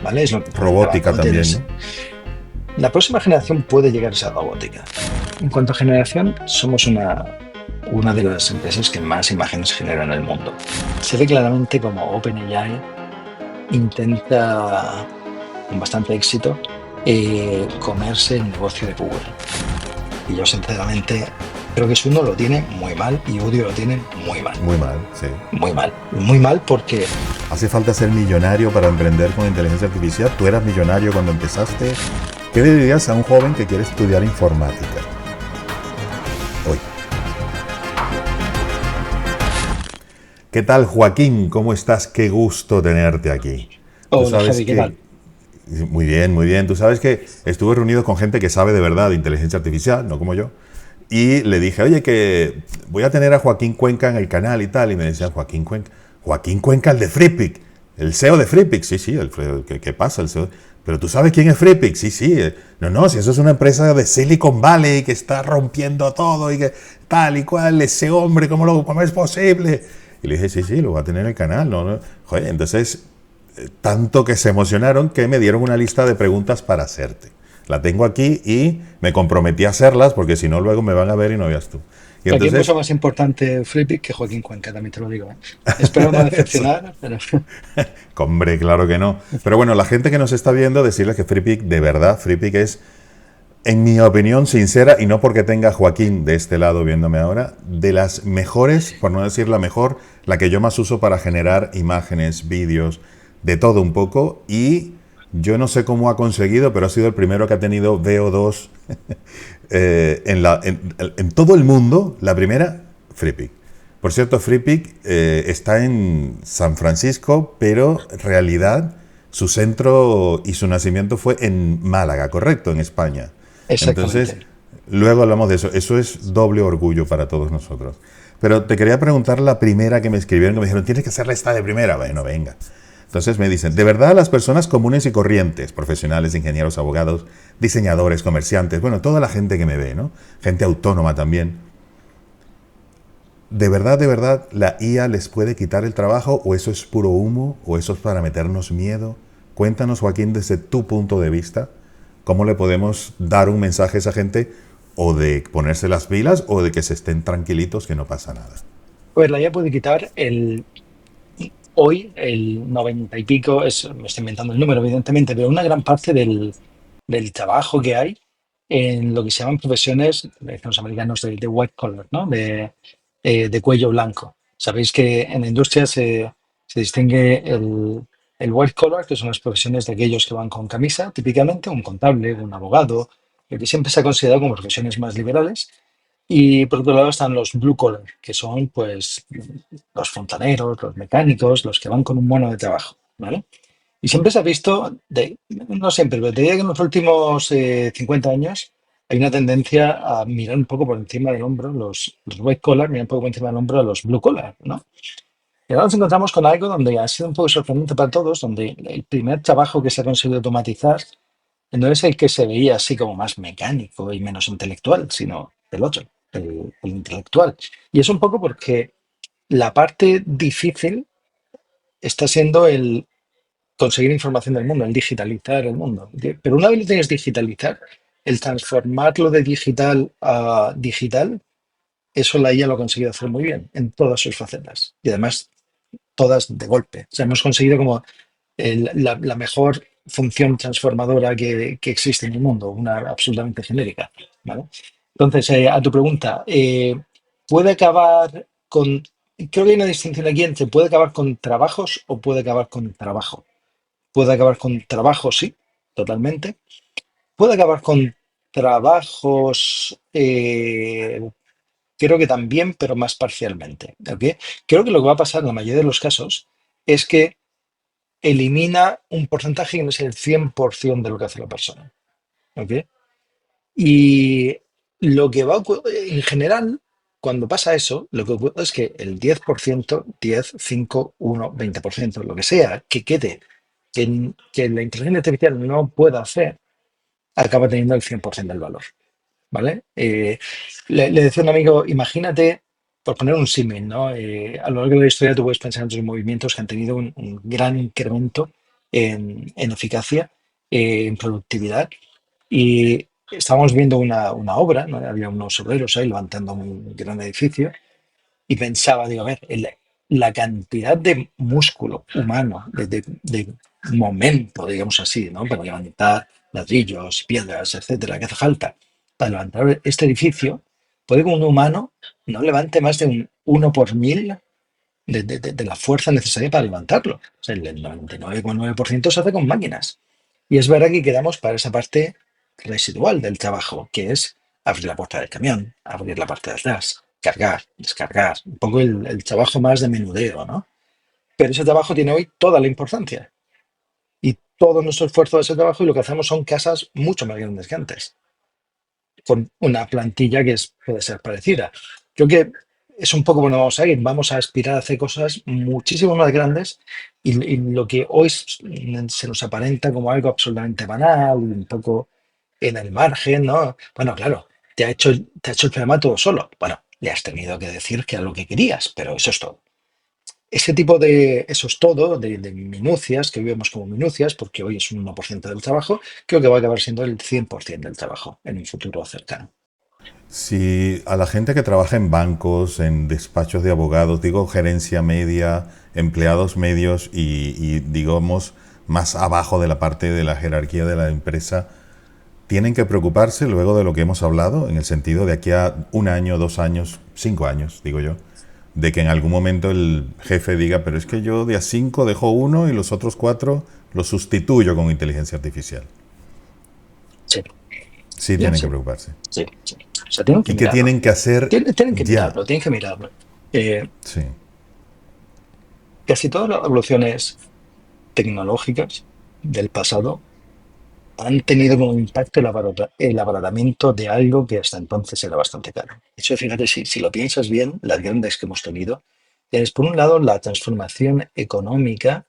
¿vale? Es lo que comentaba, Robótica ¿no? también, ¿no? La próxima generación puede llegar a ser robótica. En cuanto a generación, somos una de las empresas que más imágenes genera en el mundo. Se ve claramente como OpenAI intenta, con bastante éxito, comerse el negocio de Google. Y yo, sinceramente, creo que Suno lo tiene muy mal y Udio lo tiene muy mal. Muy mal, sí. Muy mal. Muy mal porque ¿Hace falta ser millonario para emprender con inteligencia artificial? ¿Tú eras millonario cuando empezaste? ¿Qué le dirías a un joven que quiere estudiar informática hoy? ¿Qué tal, Joaquín? ¿Cómo estás? Qué gusto tenerte aquí. Tú hola, sabes Javi, ¿qué que... tal? Muy bien, muy bien. Tú sabes que estuve reunido con gente que sabe de verdad de inteligencia artificial, no como yo. Y le dije, oye, que voy a tener a Joaquín Cuenca en el canal y tal. Y me decían, Joaquín Cuenca, el de FreePic, el CEO de FreePic. Sí, sí, ¿qué pasa? El CEO. Pero tú sabes quién es FreePic. Sí, sí. No, no, si eso es una empresa de Silicon Valley que está rompiendo todo y que tal y cual, ese hombre, ¿cómo es posible? Y le dije, sí, sí, lo va a tener en el canal. No, no. Joder, entonces, tanto que se emocionaron que me dieron una lista de preguntas para hacerte. La tengo aquí y me comprometí a hacerlas porque si no luego me van a ver y no veas tú. Y Aquí es mucho entonces, más importante Flippy que Joaquín Cuenca, también te lo digo, ¿eh? Espero no eso, decepcionar, pero hombre, claro que no. Pero bueno, la gente que nos está viendo, decirles que FreePic, de verdad, FreePic es, en mi opinión sincera, y no porque tenga a Joaquín de este lado viéndome ahora, de las mejores, por no decir la mejor, la que yo más uso para generar imágenes, vídeos, de todo un poco. Y yo no sé cómo ha conseguido, pero ha sido el primero que ha tenido VO2 en todo el mundo. La primera, FreePic. Por cierto, FreePic está en San Francisco, pero en realidad su centro y su nacimiento fue en Málaga, correcto, en España. Entonces, exactamente. luego hablamos de eso. Eso es doble orgullo para todos nosotros. Pero te quería preguntar la primera que me escribieron, que me dijeron, tienes que hacerla esta de primera. Bueno, venga. Entonces me dicen, de verdad las personas comunes y corrientes, profesionales, ingenieros, abogados, diseñadores, comerciantes, bueno, toda la gente que me ve, ¿no? Gente autónoma también. De verdad, la IA les puede quitar el trabajo o eso es puro humo o eso es para meternos miedo? Cuéntanos, Joaquín, desde tu punto de vista, ¿cómo le podemos dar un mensaje a esa gente o de ponerse las pilas o de que se estén tranquilitos que no pasa nada? Pues la IA puede quitar hoy el 90 y pico, me estoy inventando el número, evidentemente, pero una gran parte del trabajo que hay en lo que se llaman profesiones, le dicen los americanos, de white collar, ¿no? De cuello blanco. Sabéis que en la industria se distingue el white collar, que son las profesiones de aquellos que van con camisa, típicamente, un contable, un abogado, lo que siempre se ha considerado como profesiones más liberales. Y por otro lado están los blue collar, que son pues los fontaneros, los mecánicos, los que van con un mono de trabajo, ¿vale? Y siempre se ha visto, no siempre, pero te diría que en los últimos 50 años hay una tendencia a mirar un poco por encima del hombro, los white collar, mirar un poco por encima del hombro a los blue collar, ¿no? Y ahora nos encontramos con algo donde ha sido un poco sorprendente para todos, donde el primer trabajo que se ha conseguido automatizar no es el que se veía así como más mecánico y menos intelectual, sino el otro, el intelectual. Y es un poco porque la parte difícil está siendo el conseguir información del mundo, el digitalizar el mundo. Pero una vez lo tienes digitalizar, el transformarlo de digital a digital, eso la IA lo ha conseguido hacer muy bien en todas sus facetas. Y además, todas de golpe. O sea, hemos conseguido como la mejor función transformadora que existe en el mundo, una absolutamente genérica, ¿vale? Entonces, a tu pregunta, ¿puede acabar con... Creo que hay una distinción aquí entre puede acabar con trabajos o puede acabar con trabajo. Puede acabar con trabajo, sí, totalmente. Puede acabar con trabajos, creo que también, pero más parcialmente. ¿Ok? Creo que lo que va a pasar en la mayoría de los casos es que elimina un porcentaje que no es el 100% de lo que hace la persona. ¿Ok? Y lo que va a ocurrir, en general, cuando pasa eso, lo que ocurre es que el 10%, 10, 5, 1, 20%, lo que sea, que quede, que la inteligencia artificial no pueda hacer, acaba teniendo el 100% del valor. ¿Vale? Le decía a un amigo, imagínate, por poner un símil, ¿no? A lo largo de la historia tú puedes pensar en otros movimientos que han tenido un gran incremento en eficacia, en productividad. Y estábamos viendo una obra, ¿no? Había unos obreros ahí levantando un gran edificio y pensaba, digo, a ver, la cantidad de músculo humano, de momento, digamos así, ¿no? Para levantar ladrillos, piedras, etcétera, que hace falta para levantar este edificio, puede que un humano no levante más de un 1 por 1000 de la fuerza necesaria para levantarlo. O sea, el 99,9% se hace con máquinas. Y es verdad que quedamos para esa parte residual del trabajo, que es abrir la puerta del camión, abrir la parte de atrás, cargar, descargar, un poco el trabajo más de menudeo, ¿no? Pero ese trabajo tiene hoy toda la importancia y todo nuestro esfuerzo de ese trabajo y lo que hacemos son casas mucho más grandes que antes con una plantilla que puede ser parecida. Creo que es un poco bueno, vamos a aspirar a hacer cosas muchísimo más grandes y lo que hoy se nos aparenta como algo absolutamente banal, un poco en el margen, ¿no? Bueno, claro, te ha hecho el programa todo solo. Bueno, le has tenido que decir que era lo que querías, pero eso es todo. Ese tipo de, eso es todo, de minucias, que vemos como minucias, porque hoy es un 1% del trabajo, creo que va a acabar siendo el 100% del trabajo en un futuro cercano. Si a la gente que trabaja en bancos, en despachos de abogados, digo gerencia media, empleados medios y digamos más abajo de la parte de la jerarquía de la empresa, tienen que preocuparse luego de lo que hemos hablado, en el sentido de aquí a 1 año, 2 años, 5 años, digo yo, de que en algún momento el jefe diga, pero es que yo de a 5 dejo uno y los otros 4 los sustituyo con inteligencia artificial. Sí, Sí ya tienen que sí, preocuparse. sí, sí. O sea, tienen que ¿Y qué mirarlo. tienen que hacer Tienen que ya? mirarlo, tienen que mirarlo. Eh, Sí. Casi todas las evoluciones tecnológicas del pasado han tenido como impacto el abaratamiento de algo que hasta entonces era bastante caro. De hecho, fíjate, si lo piensas bien, las grandes que hemos tenido, tienes por un lado la transformación económica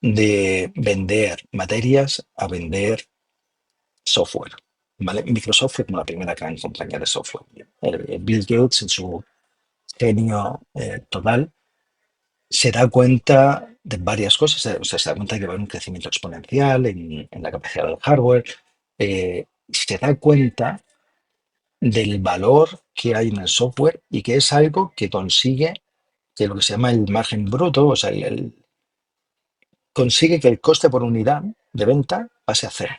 de vender materias a vender software. ¿Vale? Microsoft fue como la primera gran compañía de software. Bill Gates, en su genio total, se da cuenta de varias cosas. O sea, se da cuenta de que va a haber un crecimiento exponencial en la capacidad del hardware. Se da cuenta del valor que hay en el software y que es algo que consigue que lo que se llama el margen bruto, o sea, consigue que el coste por unidad de venta pase a cero.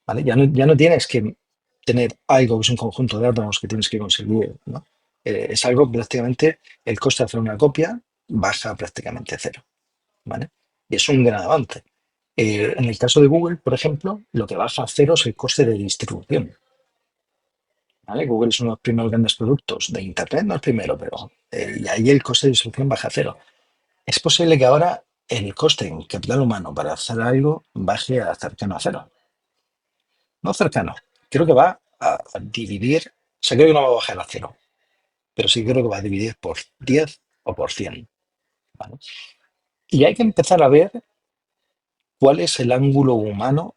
¿Vale? Ya no tienes que tener algo que es un conjunto de átomos que tienes que conseguir, ¿no? Es algo prácticamente, el coste de hacer una copia baja prácticamente a cero, ¿vale? Y es un gran avance. En el caso de Google, por ejemplo, lo que baja a cero es el coste de distribución, ¿vale? Google es uno de los primeros grandes productos de Internet, no el primero, pero y ahí el coste de distribución baja a cero. Es posible que ahora el coste en capital humano para hacer algo baje a cercano a cero. No cercano. Creo que va a dividir, o sea, creo que no va a bajar a cero, pero sí creo que va a dividir por 10 o por 100. ¿Vale? Y hay que empezar a ver cuál es el ángulo humano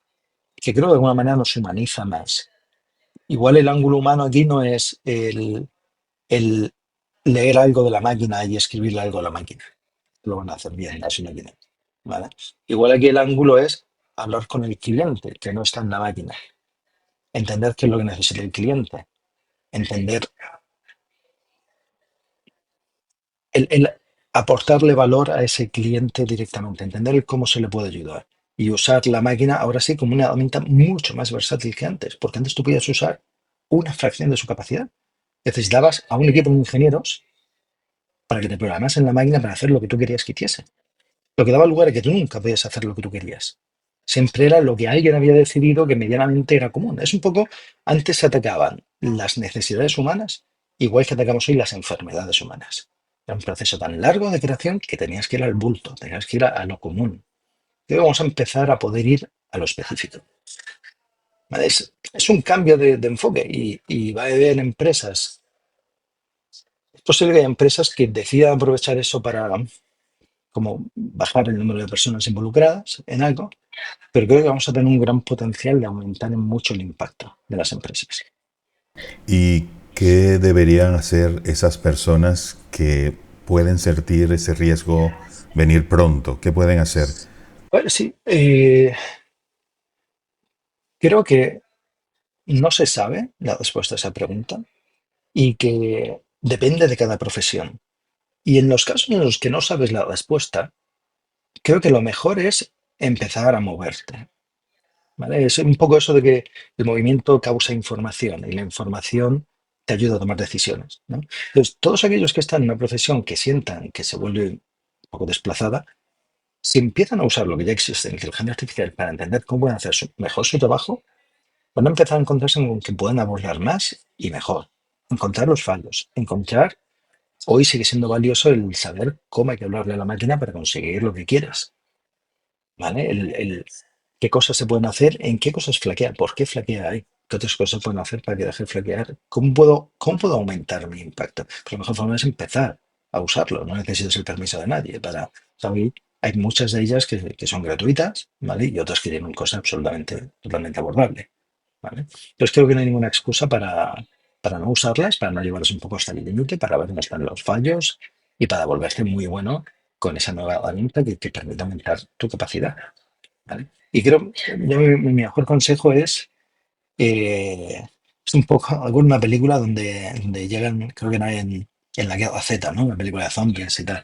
que creo que de alguna manera nos humaniza más. Igual el ángulo humano aquí no es el leer algo de la máquina y escribirle algo a la máquina. Lo van a hacer bien las máquinas. ¿Vale? Igual aquí el ángulo es hablar con el cliente, que no está en la máquina. Entender qué es lo que necesita el cliente. Entender el aportarle valor a ese cliente directamente, entender cómo se le puede ayudar y usar la máquina ahora sí como una herramienta mucho más versátil que antes, porque antes tú podías usar una fracción de su capacidad. Necesitabas a un equipo de ingenieros para que te programasen la máquina para hacer lo que tú querías que hiciese. Lo que daba lugar a que tú nunca podías hacer lo que tú querías. Siempre era lo que alguien había decidido que medianamente era común. Es un poco, antes se atacaban las necesidades humanas, igual que atacamos hoy las enfermedades humanas. Era un proceso tan largo de creación que tenías que ir al bulto, tenías que ir a lo común. Y hoy vamos a empezar a poder ir a lo específico. ¿Vale? Es un cambio de enfoque y va a haber empresas. Es posible que haya empresas que decidan aprovechar eso para como bajar el número de personas involucradas en algo, pero creo que vamos a tener un gran potencial de aumentar en mucho el impacto de las empresas. ¿Y qué deberían hacer esas personas que pueden sentir ese riesgo venir pronto? ¿Qué pueden hacer? Bueno, sí, creo que no se sabe la respuesta a esa pregunta y que depende de cada profesión. Y en los casos en los que no sabes la respuesta, creo que lo mejor es empezar a moverte. ¿Vale? Es un poco eso de que el movimiento causa información y la información te ayuda a tomar decisiones, ¿no? Entonces, todos aquellos que están en una profesión que sientan que se vuelve un poco desplazada, si empiezan a usar lo que ya existe en inteligencia artificial para entender cómo pueden hacer mejor su trabajo, van a empezar a encontrarse con que pueden abordar más y mejor, encontrar los fallos, encontrar, hoy sigue siendo valioso el saber cómo hay que hablarle a la máquina para conseguir lo que quieras. ¿Vale? Qué cosas se pueden hacer, en qué cosas flaquea, por qué flaquea ahí, qué otras cosas pueden hacer para que deje de flaquear, cómo puedo aumentar mi impacto. Pues la mejor forma es empezar a usarlo, no necesitas el permiso de nadie para, o sea, hay muchas de ellas que son gratuitas, ¿vale? Y otras que tienen un coste absolutamente, totalmente abordable, ¿vale? Entonces creo que no hay ninguna excusa para no usarlas, para no llevarlas un poco hasta el límite, para ver dónde están los fallos y para volverte muy bueno con esa nueva herramienta que permite aumentar tu capacidad. ¿Vale? Y creo, yo mi mejor consejo es un poco alguna película donde llegan, creo que era en la Guerra Z, ¿no? Una película de zombies y tal.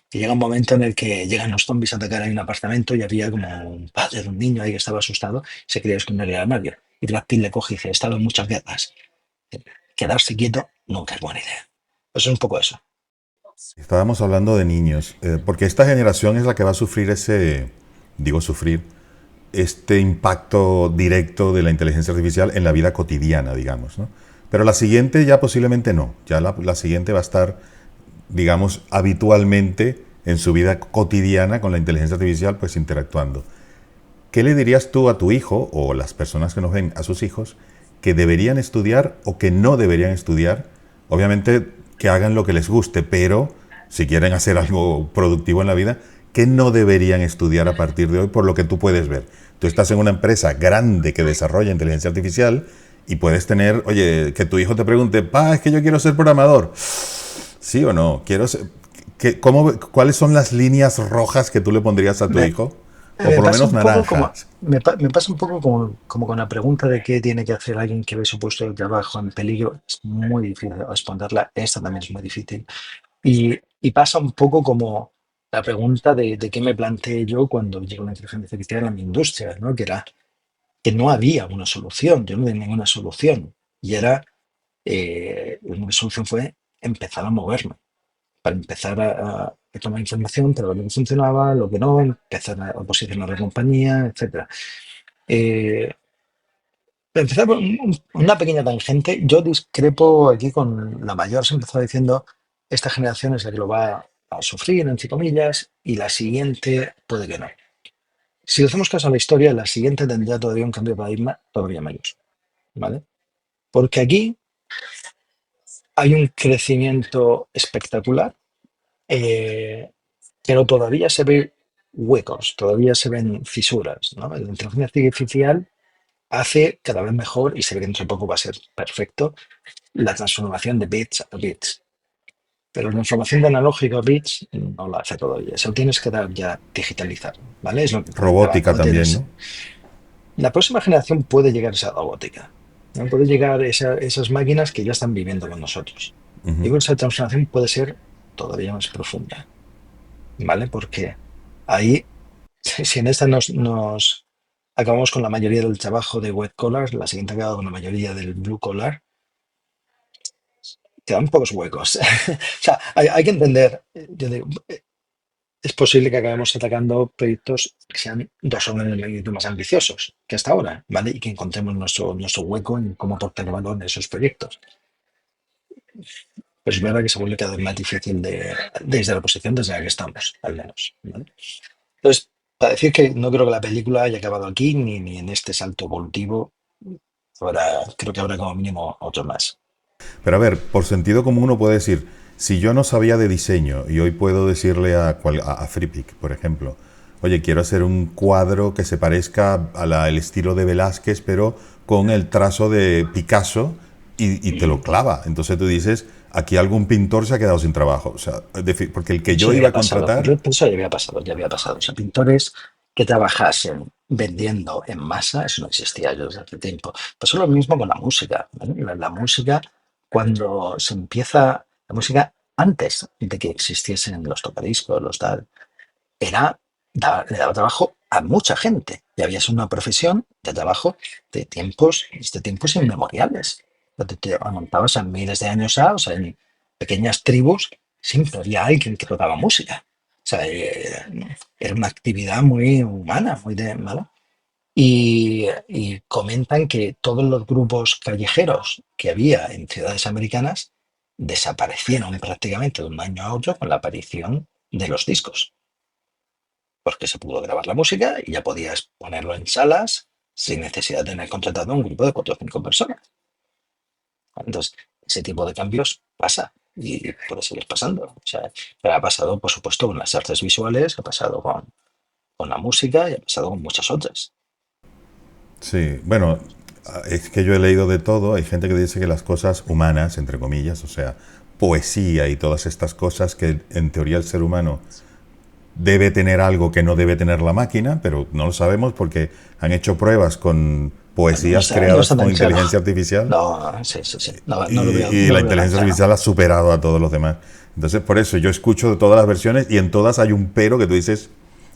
Que llega un momento en el que llegan los zombies a atacar en un apartamento y había como un padre de un niño ahí que estaba asustado y se quería esconder en el armario. Y Brad Pitt le coge y dice, he estado en muchas guerras. Quedarse quieto nunca es buena idea. Pues es un poco eso. Estábamos hablando de niños, porque esta generación es la que va a sufrir digo sufrir, este impacto directo de la inteligencia artificial en la vida cotidiana, digamos, ¿no? Pero la siguiente ya posiblemente no, ya la siguiente va a estar, digamos, habitualmente en su vida cotidiana con la inteligencia artificial, pues interactuando. ¿Qué le dirías tú a tu hijo o las personas que nos ven a sus hijos que deberían estudiar o que no deberían estudiar? Obviamente que hagan lo que les guste, pero si quieren hacer algo productivo en la vida, ¿qué no deberían estudiar a partir de hoy por lo que tú puedes ver? Tú estás en una empresa grande que desarrolla inteligencia artificial y puedes tener, oye, que tu hijo te pregunte, pa, es que yo quiero ser programador. ¿Sí o no? ¿Cuáles son las líneas rojas que tú le pondrías a tu Me, hijo? O Me por lo pasa menos un poco como, naranjas. me pasa un poco como con la pregunta de qué tiene que hacer alguien que ve su puesto de trabajo en peligro. Es muy difícil responderla. Esta también es muy difícil. Y pasa un poco como la pregunta de qué me planteé yo cuando llegó la inteligencia artificial a mi industria, ¿no? Que era que no había una solución. Yo no tenía ninguna solución. Y era, una solución fue empezar a moverme para empezar a tomar información para ver lo que funcionaba, lo que no, empezar a posicionar la compañía, etcétera. Eh, para empezar por una pequeña tangente, yo discrepo aquí con la mayor, se empezó diciendo, esta generación es la que lo va a sufrir, entre comillas, y la siguiente puede que no. Si le hacemos caso a la historia, la siguiente tendría todavía un cambio de paradigma todavía mayor, ¿vale? Porque aquí hay un crecimiento espectacular, eh, pero todavía se ve huecos, todavía se ven fisuras, ¿no? La inteligencia artificial hace cada vez mejor y se ve que dentro de poco va a ser perfecto la transformación de bits a bits. Pero la transformación de analógico a bits no la hace todavía. Eso tienes que dar ya digitalizar, ¿vale? Es lo que comentaba. Robótica Cuando también, tienes ¿no? la próxima generación puede llegar esa robótica, ¿no? Puede llegar esas máquinas que ya están viviendo con nosotros. Y con esa transformación puede ser todavía más profunda, ¿vale? Porque ahí, si en esta nos acabamos con la mayoría del trabajo de white collar, la siguiente acaba con la mayoría del blue collar, quedan pocos huecos. O sea, hay que entender, yo digo, es posible que acabemos atacando proyectos que sean dos órdenes de magnitud más ambiciosos que hasta ahora, ¿vale? Y que encontremos nuestro hueco en cómo aportar valor en esos proyectos. Pues es verdad que se vuelve cada vez más difícil desde la posición desde la que estamos, al menos, ¿vale? Entonces, para decir que no creo que la película haya acabado aquí, ni en este salto evolutivo, creo que habrá como mínimo otro más. Pero a ver, por sentido común uno puede decir, si yo no sabía de diseño y hoy puedo decirle a FreePic, por ejemplo, oye, quiero hacer un cuadro que se parezca al estilo de Velázquez, pero con el trazo de Picasso y te lo clava. Entonces tú dices, aquí algún pintor se ha quedado sin trabajo. O sea, porque el que Eso yo ya iba había a pasado, contratar, pero eso ya había pasado, ya había pasado. O sea, pintores, que trabajasen vendiendo en masa, eso no existía yo desde hace tiempo. Pasó lo mismo con la música, ¿vale? La música, cuando se empieza, la música antes de que existiesen los tocadiscos, los tal, era, le daba trabajo a mucha gente y había sido una profesión de trabajo de tiempos inmemoriales. Donde te montabas a miles de años o sea, en pequeñas tribus, siempre había alguien que tocaba música. O sea, era una actividad muy humana, muy de, ¿vale? Y comentan que todos los grupos callejeros que había en ciudades americanas desaparecieron prácticamente de un año a otro con la aparición de los discos, porque se pudo grabar la música y ya podías ponerlo en salas sin necesidad de tener contratado un grupo de 4 o 5 personas. Entonces, ese tipo de cambios pasa y puede seguir pasando. O sea, pero ha pasado, por supuesto, con las artes visuales, ha pasado con la música y ha pasado con muchas otras. Sí, bueno, es que yo he leído de todo. Hay gente que dice que las cosas humanas, entre comillas, o sea, poesía y todas estas cosas que en teoría el ser humano debe tener algo que no debe tener la máquina, pero no lo sabemos porque han hecho pruebas con No poesías está, no creadas está con tan claro. inteligencia artificial No, sí, sí, sí. No, y no la lo veo tan inteligencia claro. artificial ha superado a todos los demás. Entonces, por eso yo escucho de todas las versiones y en todas hay un pero que tú dices,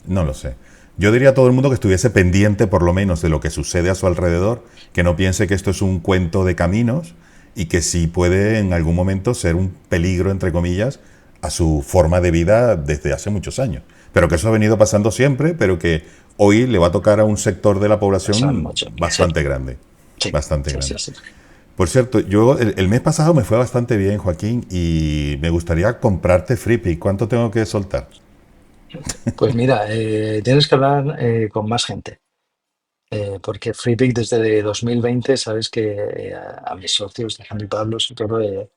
no lo sé. Yo diría a todo el mundo que estuviese pendiente por lo menos de lo que sucede a su alrededor, que no piense que esto es un cuento de caminos y que sí puede en algún momento ser un peligro, entre comillas, a su forma de vida desde hace muchos años. Pero que eso ha venido pasando siempre, pero que hoy le va a tocar a un sector de la Pasan población mucho. Sí, bastante grande. sí, Bastante sí, sí, grande. sí. Por cierto, yo el mes pasado me fue bastante bien, Joaquín, y me gustaría comprarte Freepik. ¿Cuánto tengo que soltar? Pues mira, tienes que hablar con más gente, porque FreePick desde 2020, sabes que a mis socios, Alejandro y Pablo, sobre todo,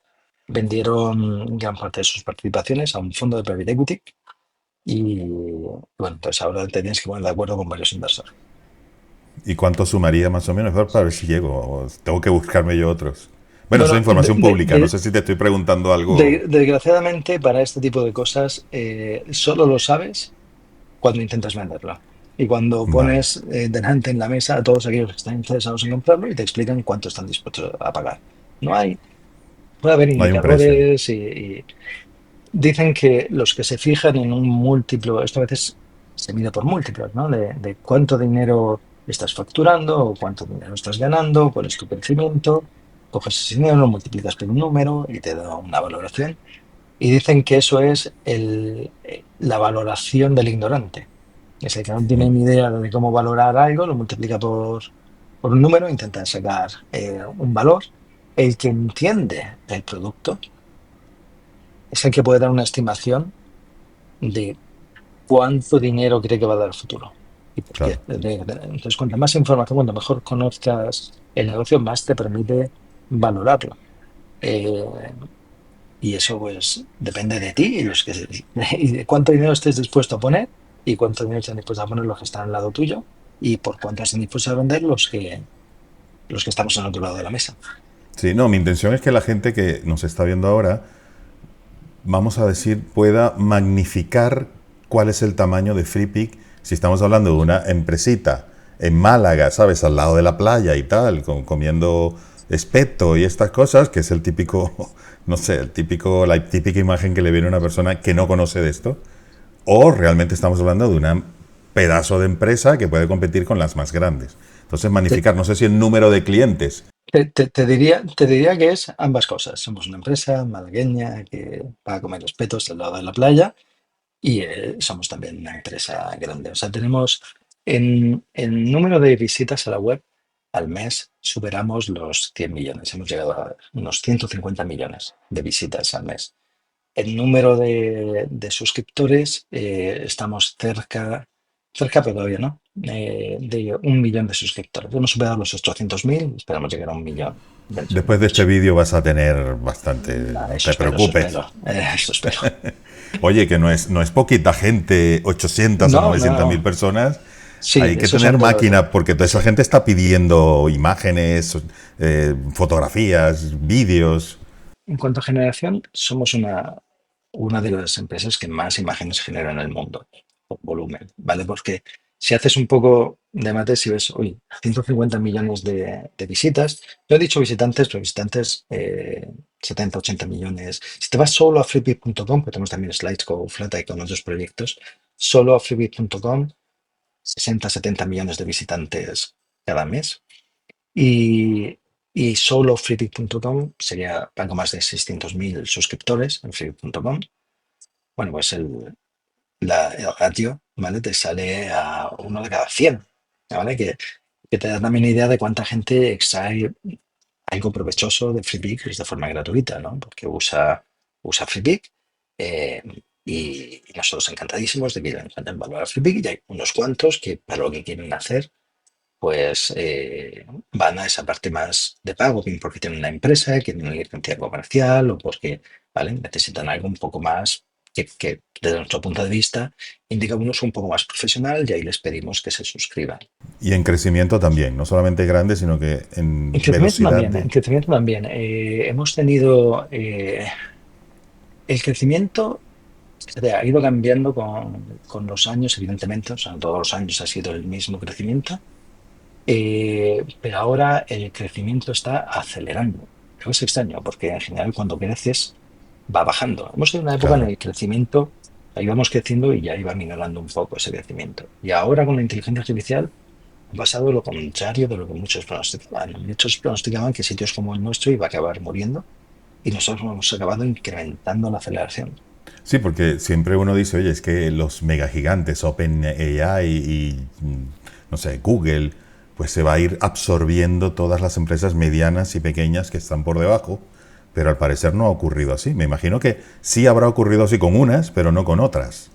vendieron gran parte de sus participaciones a un fondo de private equity y bueno, entonces ahora te tienes que poner de acuerdo con varios inversores. ¿Y cuánto sumaría más o menos? Para ver si llego. O tengo que buscarme yo otros. Bueno, eso es Bueno, información pública. No sé si te estoy preguntando algo. desgraciadamente para este tipo de cosas solo lo sabes cuando intentas venderlo. Y cuando Vale, pones delante en la mesa a todos aquellos que están interesados en comprarlo y te explican cuánto están dispuestos a pagar. No hay, puede haber no hay un precio. indicadores y dicen que los que se fijan en un múltiplo, esto a veces se mide por múltiplos, ¿no? De cuánto dinero estás facturando o cuánto dinero estás ganando, cuál es tu crecimiento, coges ese dinero, lo multiplicas por un número y te da una valoración. Y dicen que eso es la valoración del ignorante. Es el que no tiene ni idea de cómo valorar algo, lo multiplica por un número, intenta sacar un valor. El que entiende el producto es el que puede dar una estimación de cuánto dinero cree que va a dar el futuro y por Claro. qué. Entonces, cuanta más información, cuanto mejor conozcas el negocio, más te permite valorarlo. Eh, y eso pues depende de ti y, y de cuánto dinero estés dispuesto a poner y cuánto dinero están dispuestos a poner los que están al lado tuyo y por cuánto están dispuestos a vender los que estamos en el otro lado de la mesa. Sí, no, mi intención es que la gente que nos está viendo ahora, vamos a decir, pueda magnificar cuál es el tamaño de Freepik. Si estamos hablando de una empresita en Málaga, ¿sabes? Al lado de la playa y tal, comiendo espeto y estas cosas, que es el típico, no sé, la típica imagen que le viene a una persona que no conoce de esto. O realmente estamos hablando de un pedazo de empresa que puede competir con las más grandes. Entonces, Te, magnificar, no sé si el número de clientes. te diría que es ambas cosas. Somos una empresa malagueña que va a comer espetos al lado de la playa y somos también una empresa grande. O sea, tenemos en número de visitas a la web al mes superamos los 100 millones. Hemos llegado a unos 150 millones de visitas al mes. El número de suscriptores estamos cerca, pero todavía no, de 1 millón de suscriptores. Hemos superado los 800.000, esperamos llegar a 1 millón dentro de un Después de este año. vídeo vas a tener bastante, no Eso te espero, eso preocupes. espero, eso espero. Oye, que no es poquita gente, 800 o No, no, 900 mil no. personas. Sí, Hay que eso son tener todos. máquina porque toda esa gente está pidiendo imágenes, fotografías, vídeos. En cuanto a generación, somos una de las empresas que más imágenes generan en el mundo, por volumen, ¿vale? Porque si haces un poco de mates y ves, uy, 150 millones de visitas, no he dicho visitantes, pero visitantes 70, 80 millones. Si te vas solo a freepik.com, que tenemos también slides con Flata y con otros proyectos, solo a freepik.com, 60, 70 millones de visitantes cada mes. Y, y solo freepik.com sería algo más de 600.000 suscriptores en freepik.com. Bueno, pues el ratio, ¿vale? Te sale a uno de cada 100, ¿vale? Que te da también una idea de cuánta gente extrae algo provechoso de FreePic de forma gratuita, ¿no? Porque usa FreePic eh, y nosotros encantadísimos de que le encuentren valor a FreePic y hay unos cuantos que para lo que quieren hacer pues van a esa parte más de pago, bien porque tienen una empresa, quieren una licencia comercial o porque ¿vale? Necesitan algo un poco más que desde nuestro punto de vista indica un uso un poco más profesional y ahí les pedimos que se suscriban. Y en crecimiento también, no solamente grande, sino que En en crecimiento velocidad también, de... en crecimiento también. Hemos tenido el crecimiento ha ido cambiando con los años, evidentemente, o sea, todos los años ha sido el mismo crecimiento. Pero ahora el crecimiento está acelerando. Pero es extraño porque en general cuando creces va bajando. Hemos tenido una época en la Claro. que el crecimiento, íbamos creciendo y ya iba minorando un poco ese crecimiento. Y ahora con la inteligencia artificial ha pasado lo contrario de lo que muchos pronosticaban. Muchos pronosticaban que sitios como el nuestro iba a acabar muriendo y nosotros hemos acabado incrementando la aceleración. Sí, porque siempre uno dice, oye, es que los megagigantes, OpenAI no sé, Google, pues se va a ir absorbiendo todas las empresas medianas y pequeñas que están por debajo, pero al parecer no ha ocurrido así. Me imagino que sí habrá ocurrido así con unas, pero no con otras.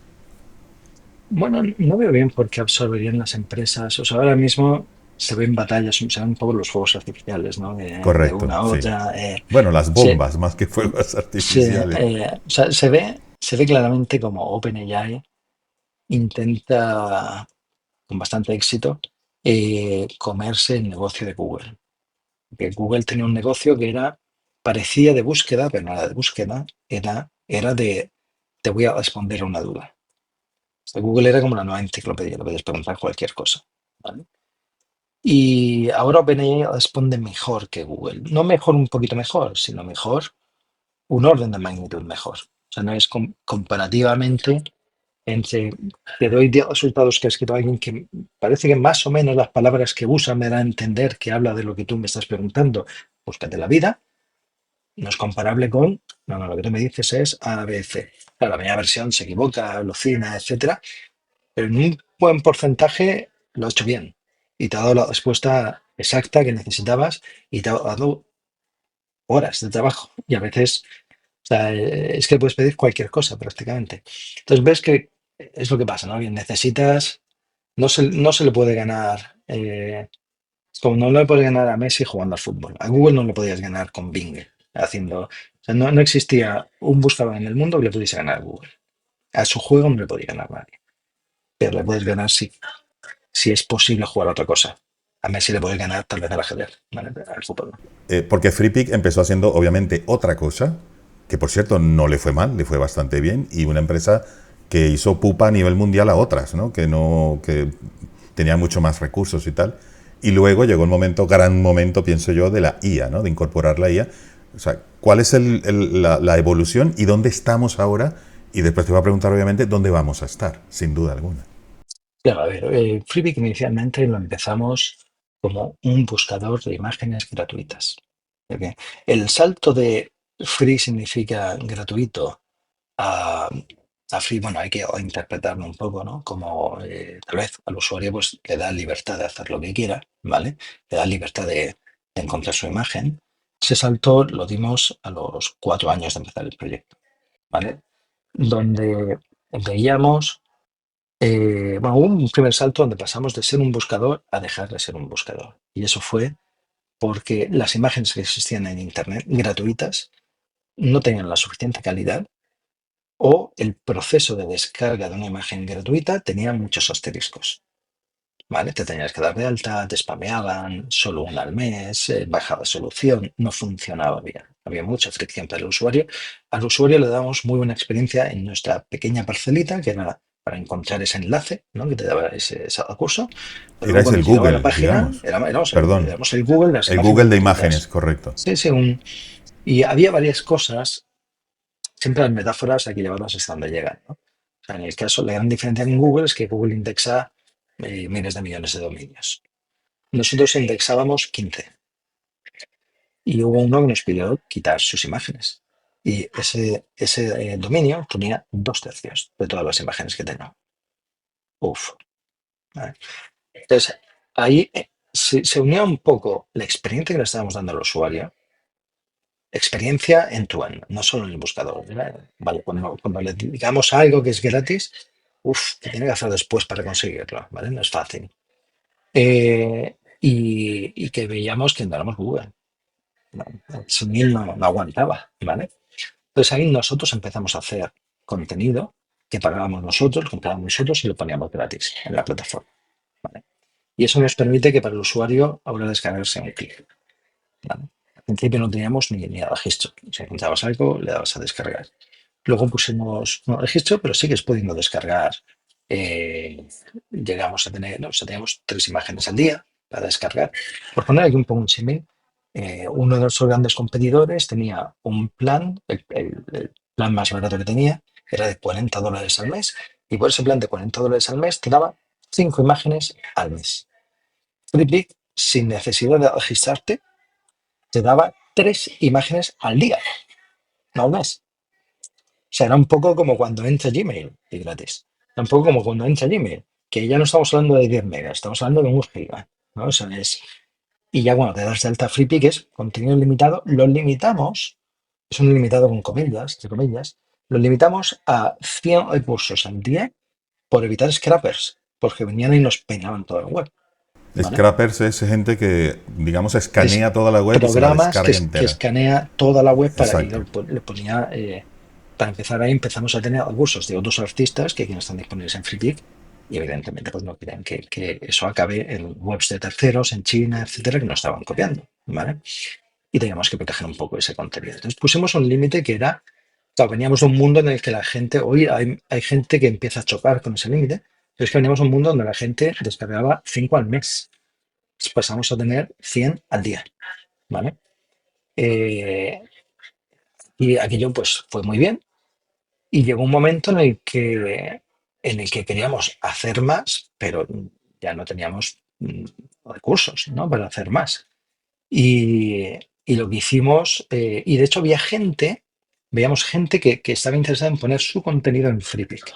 Bueno, no veo bien por qué absorberían las empresas. O sea, ahora mismo se ven batallas, se ven un poco los fuegos artificiales, ¿no? De Correcto, una a sí. otra. Bueno, las Se, bombas más que fuegos se, artificiales. o sea, se ve claramente como OpenAI intenta, con bastante éxito, comerse el negocio de Google. Que Google tenía un negocio que parecía de búsqueda, pero no era de búsqueda, era de te voy a responder a una duda. Sea, Google era como una nueva enciclopedia, le puedes preguntar cualquier cosa, ¿vale? Y ahora OpenAI responde mejor que Google. No mejor un poquito mejor, sino mejor un orden de magnitud mejor. O sea, no es comparativamente entre te doy 10 resultados que ha escrito alguien que parece que más o menos las palabras que usa me dan a entender que habla de lo que tú me estás preguntando. Búscate la vida. No es comparable con, no, no, lo que tú me dices es A, B, C. Claro, la primera versión se equivoca, alucina, etcétera, pero en un buen porcentaje lo ha hecho bien y te ha dado la respuesta exacta que necesitabas y te ha dado horas de trabajo. Y a veces, o sea, es que puedes pedir cualquier cosa prácticamente. Entonces ves que es lo que pasa, ¿no? Que necesitas, no se le puede ganar, como no le puedes ganar a Messi jugando al fútbol. A Google no le podías ganar con Bing haciendo, o sea, no existía un buscador en el mundo que le pudiese ganar a Google. A su juego no le podía ganar nadie, pero le puedes ganar si es posible jugar a otra cosa. A Messi le puede ganar tal vez al ajedrez, ¿vale? Al fútbol no. Porque FreePic empezó haciendo, obviamente, otra cosa, que por cierto no le fue mal, le fue bastante bien, y una empresa que hizo pupa a nivel mundial a otras, ¿no? Que tenía mucho más recursos y tal. Y luego llegó el momento, gran momento, pienso yo, de la IA, ¿no? De incorporar la IA. O sea, ¿cuál es la evolución y dónde estamos ahora? Y después te voy a preguntar, obviamente, dónde vamos a estar, sin duda alguna. Claro, a ver, Freepik inicialmente lo empezamos como un buscador de imágenes gratuitas. ¿Ok? El salto de free significa gratuito a free, bueno, hay que interpretarlo un poco, ¿no? Como tal vez al usuario pues le da libertad de hacer lo que quiera, ¿vale? Le da libertad de encontrar su imagen. Ese salto lo dimos a los 4 años de empezar el proyecto, ¿vale? Donde veíamos, bueno, hubo un primer salto donde pasamos de ser un buscador a dejar de ser un buscador. Y eso fue porque las imágenes que existían en Internet gratuitas no tenían la suficiente calidad o el proceso de descarga de una imagen gratuita tenía muchos asteriscos. ¿Vale? Te tenías que dar de alta, te spameaban, solo una al mes, baja resolución, no funcionaba bien. Había mucha fricción para el usuario. Al usuario le damos muy buena experiencia en nuestra pequeña parcelita, que era para encontrar ese enlace, ¿no? Que te daba ese curso. Pero luego Erais cuando el llegaba a la Google, página, digamos. Perdón, éramos el Google de las el imágenes Google de gratuitas. imágenes, correcto. Sí, sí, y había varias cosas, siempre las metáforas hay que llevarlas hasta donde llegan, ¿no? O sea, en el caso, la gran diferencia en Google es que Google indexa miles de millones de dominios. Nosotros indexábamos 15 y hubo uno que nos pidió quitar sus imágenes. Y ese dominio tenía 2/3 de todas las imágenes que tenía. Uf. ¿Vale? Entonces, ahí se unía un poco la experiencia que le estábamos dando al usuario, experiencia en tu end, no solo en el buscador. ¿Verdad? Vale, cuando le digamos algo que es gratis, uf, que tiene que hacer después para conseguirlo, ¿vale? No es fácil. Y que veíamos que no éramos Google. No, sin mil no aguantaba, ¿vale? Entonces ahí nosotros empezamos a hacer contenido que pagábamos nosotros, comprábamos nosotros y lo poníamos gratis en la plataforma, ¿vale? Y eso nos permite que para el usuario ahora descargarse un clic, ¿vale? Al principio no teníamos ni registro. Si encontrabas algo, le dabas a descargar. Luego pusimos no registro, pero sigues pudiendo descargar. eh, Llegamos a tener, o sea, teníamos 3 imágenes al día para descargar. Por poner aquí un poco un símil, uno de nuestros grandes competidores tenía un plan, el plan más barato que tenía era de $40 al mes, y por ese plan de $40 al mes te daba 5 imágenes al mes. Flipbook, sin necesidad de registrarte, te daba 3 imágenes al día, no al mes. O sea, era un poco como cuando entra Gmail y gratis. Era un poco como cuando entra Gmail, que ya no estamos hablando de 10 megas, estamos hablando de 1 giga, ¿no? O sea, y ya cuando te das de alta FreePic que es contenido limitado, lo limitamos, es un limitado con comillas, entre comillas, lo limitamos a 100 recursos al día por evitar scrappers, porque venían y nos peinaban toda la web, ¿vale? Scrappers es gente que, digamos, Es escanea toda la web y se la programas descarga que entera. escanea toda la web para, y Exacto. le ponía, para empezar ahí empezamos a tener abusos de otros artistas que están disponibles en FreePic y evidentemente pues no quieren que eso acabe en webs de terceros, en China, etcétera, que nos estaban copiando, ¿vale? Y teníamos que proteger un poco ese contenido. Entonces pusimos un límite que era, claro, veníamos de un mundo en el que la gente, hoy hay gente que empieza a chocar con ese límite, pero es que veníamos de un mundo donde la gente descargaba 5 al mes. Entonces pasamos a tener 100 al día, ¿vale? Eh, y aquello pues fue muy bien y llegó un momento en el que queríamos hacer más, pero ya no teníamos recursos, ¿no? Para hacer más. Y lo que hicimos, y de hecho veíamos gente que estaba interesada en poner su contenido en FreePic,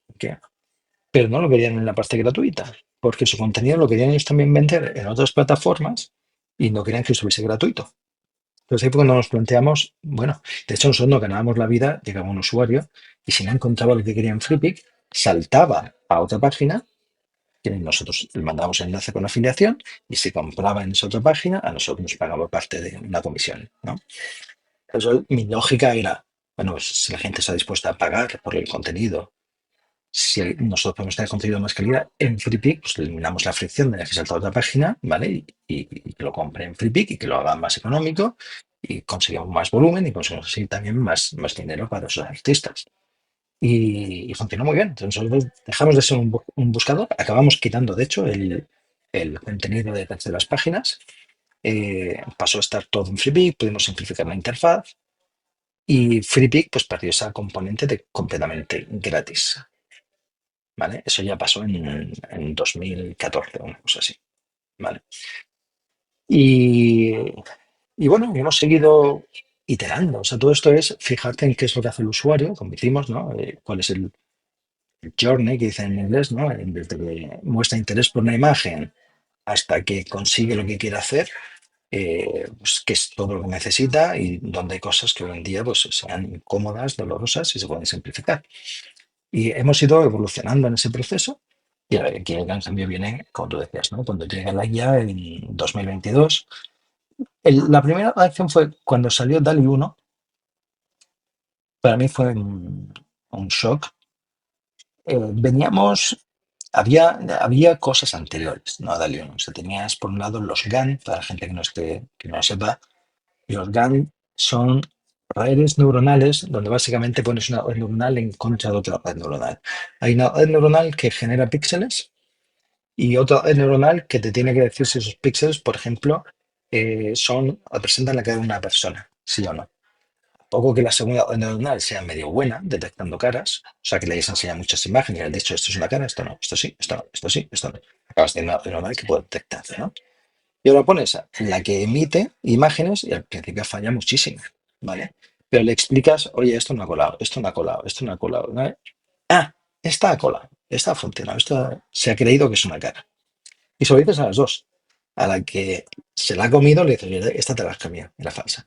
¿ok? Pero no lo querían en la parte gratuita, porque su contenido lo querían ellos también vender en otras plataformas y no querían que estuviese gratuito. Entonces ahí fue cuando nos planteamos, bueno, de hecho nosotros no ganábamos la vida, llegaba un usuario y si no encontraba lo que quería en FreePic, saltaba a otra página que nosotros le mandábamos el enlace con afiliación y si compraba en esa otra página, a nosotros nos pagaba parte de una comisión, ¿no? Entonces mi lógica era, bueno, pues, si la gente está dispuesta a pagar por el contenido, si nosotros podemos tener contenido de más calidad en FreePic, pues eliminamos la fricción de que salta a otra página, ¿vale? Y que lo compre en FreePic y que lo haga más económico y conseguimos más volumen y conseguimos así también más dinero para esos artistas. Y funcionó muy bien. Entonces nosotros dejamos de ser un buscador, acabamos quitando, de hecho, el contenido de terceras páginas, pasó a estar todo en FreePic, pudimos simplificar la interfaz y FreePic pues perdió esa componente de completamente gratis. ¿Vale? Eso ya pasó en 2014, una cosa así, ¿vale? Y, y bueno, hemos seguido iterando. O sea, todo esto es fijarte en qué es lo que hace el usuario, como hicimos, ¿no? Cuál es el journey que dicen en inglés, ¿no? Desde que muestra interés por una imagen hasta que consigue lo que quiere hacer, pues que es todo lo que necesita y donde hay cosas que hoy en día pues sean incómodas, dolorosas y se pueden simplificar. Y hemos ido evolucionando en ese proceso. Y aquí el gran cambio viene, como tú decías, ¿no? Cuando llega la IA en 2022. La primera acción fue cuando salió DALI 1. Para mí fue un shock. Veníamos, había cosas anteriores, ¿no? A DALI 1. O sea, tenías por un lado los GAN, para la gente que no lo sepa, y los GAN son redes neuronales donde básicamente pones una red neuronal en contra de otra red neuronal. Hay una red neuronal que genera píxeles y otra red neuronal que te tiene que decir si esos píxeles, por ejemplo, representan la cara de una persona, sí o no. Poco que la segunda red neuronal sea medio buena detectando caras, o sea que le hayas enseñado muchas imágenes y le has dicho esto es una cara, esto no, esto sí, esto no, esto sí, esto no. Acabas de una red neuronal que puede detectar, ¿no? Y ahora pones a la que emite imágenes y al principio falla muchísimo, ¿vale? Pero le explicas, oye, esto no ha colado, esto no ha colado, esto no ha colado, ¿no? Ah, esta ha colado, esta ha funcionado, esto se ha creído que es una cara. Y se lo dices a las dos. A la que se la ha comido le dices, oye, esta te la has comido, era falsa.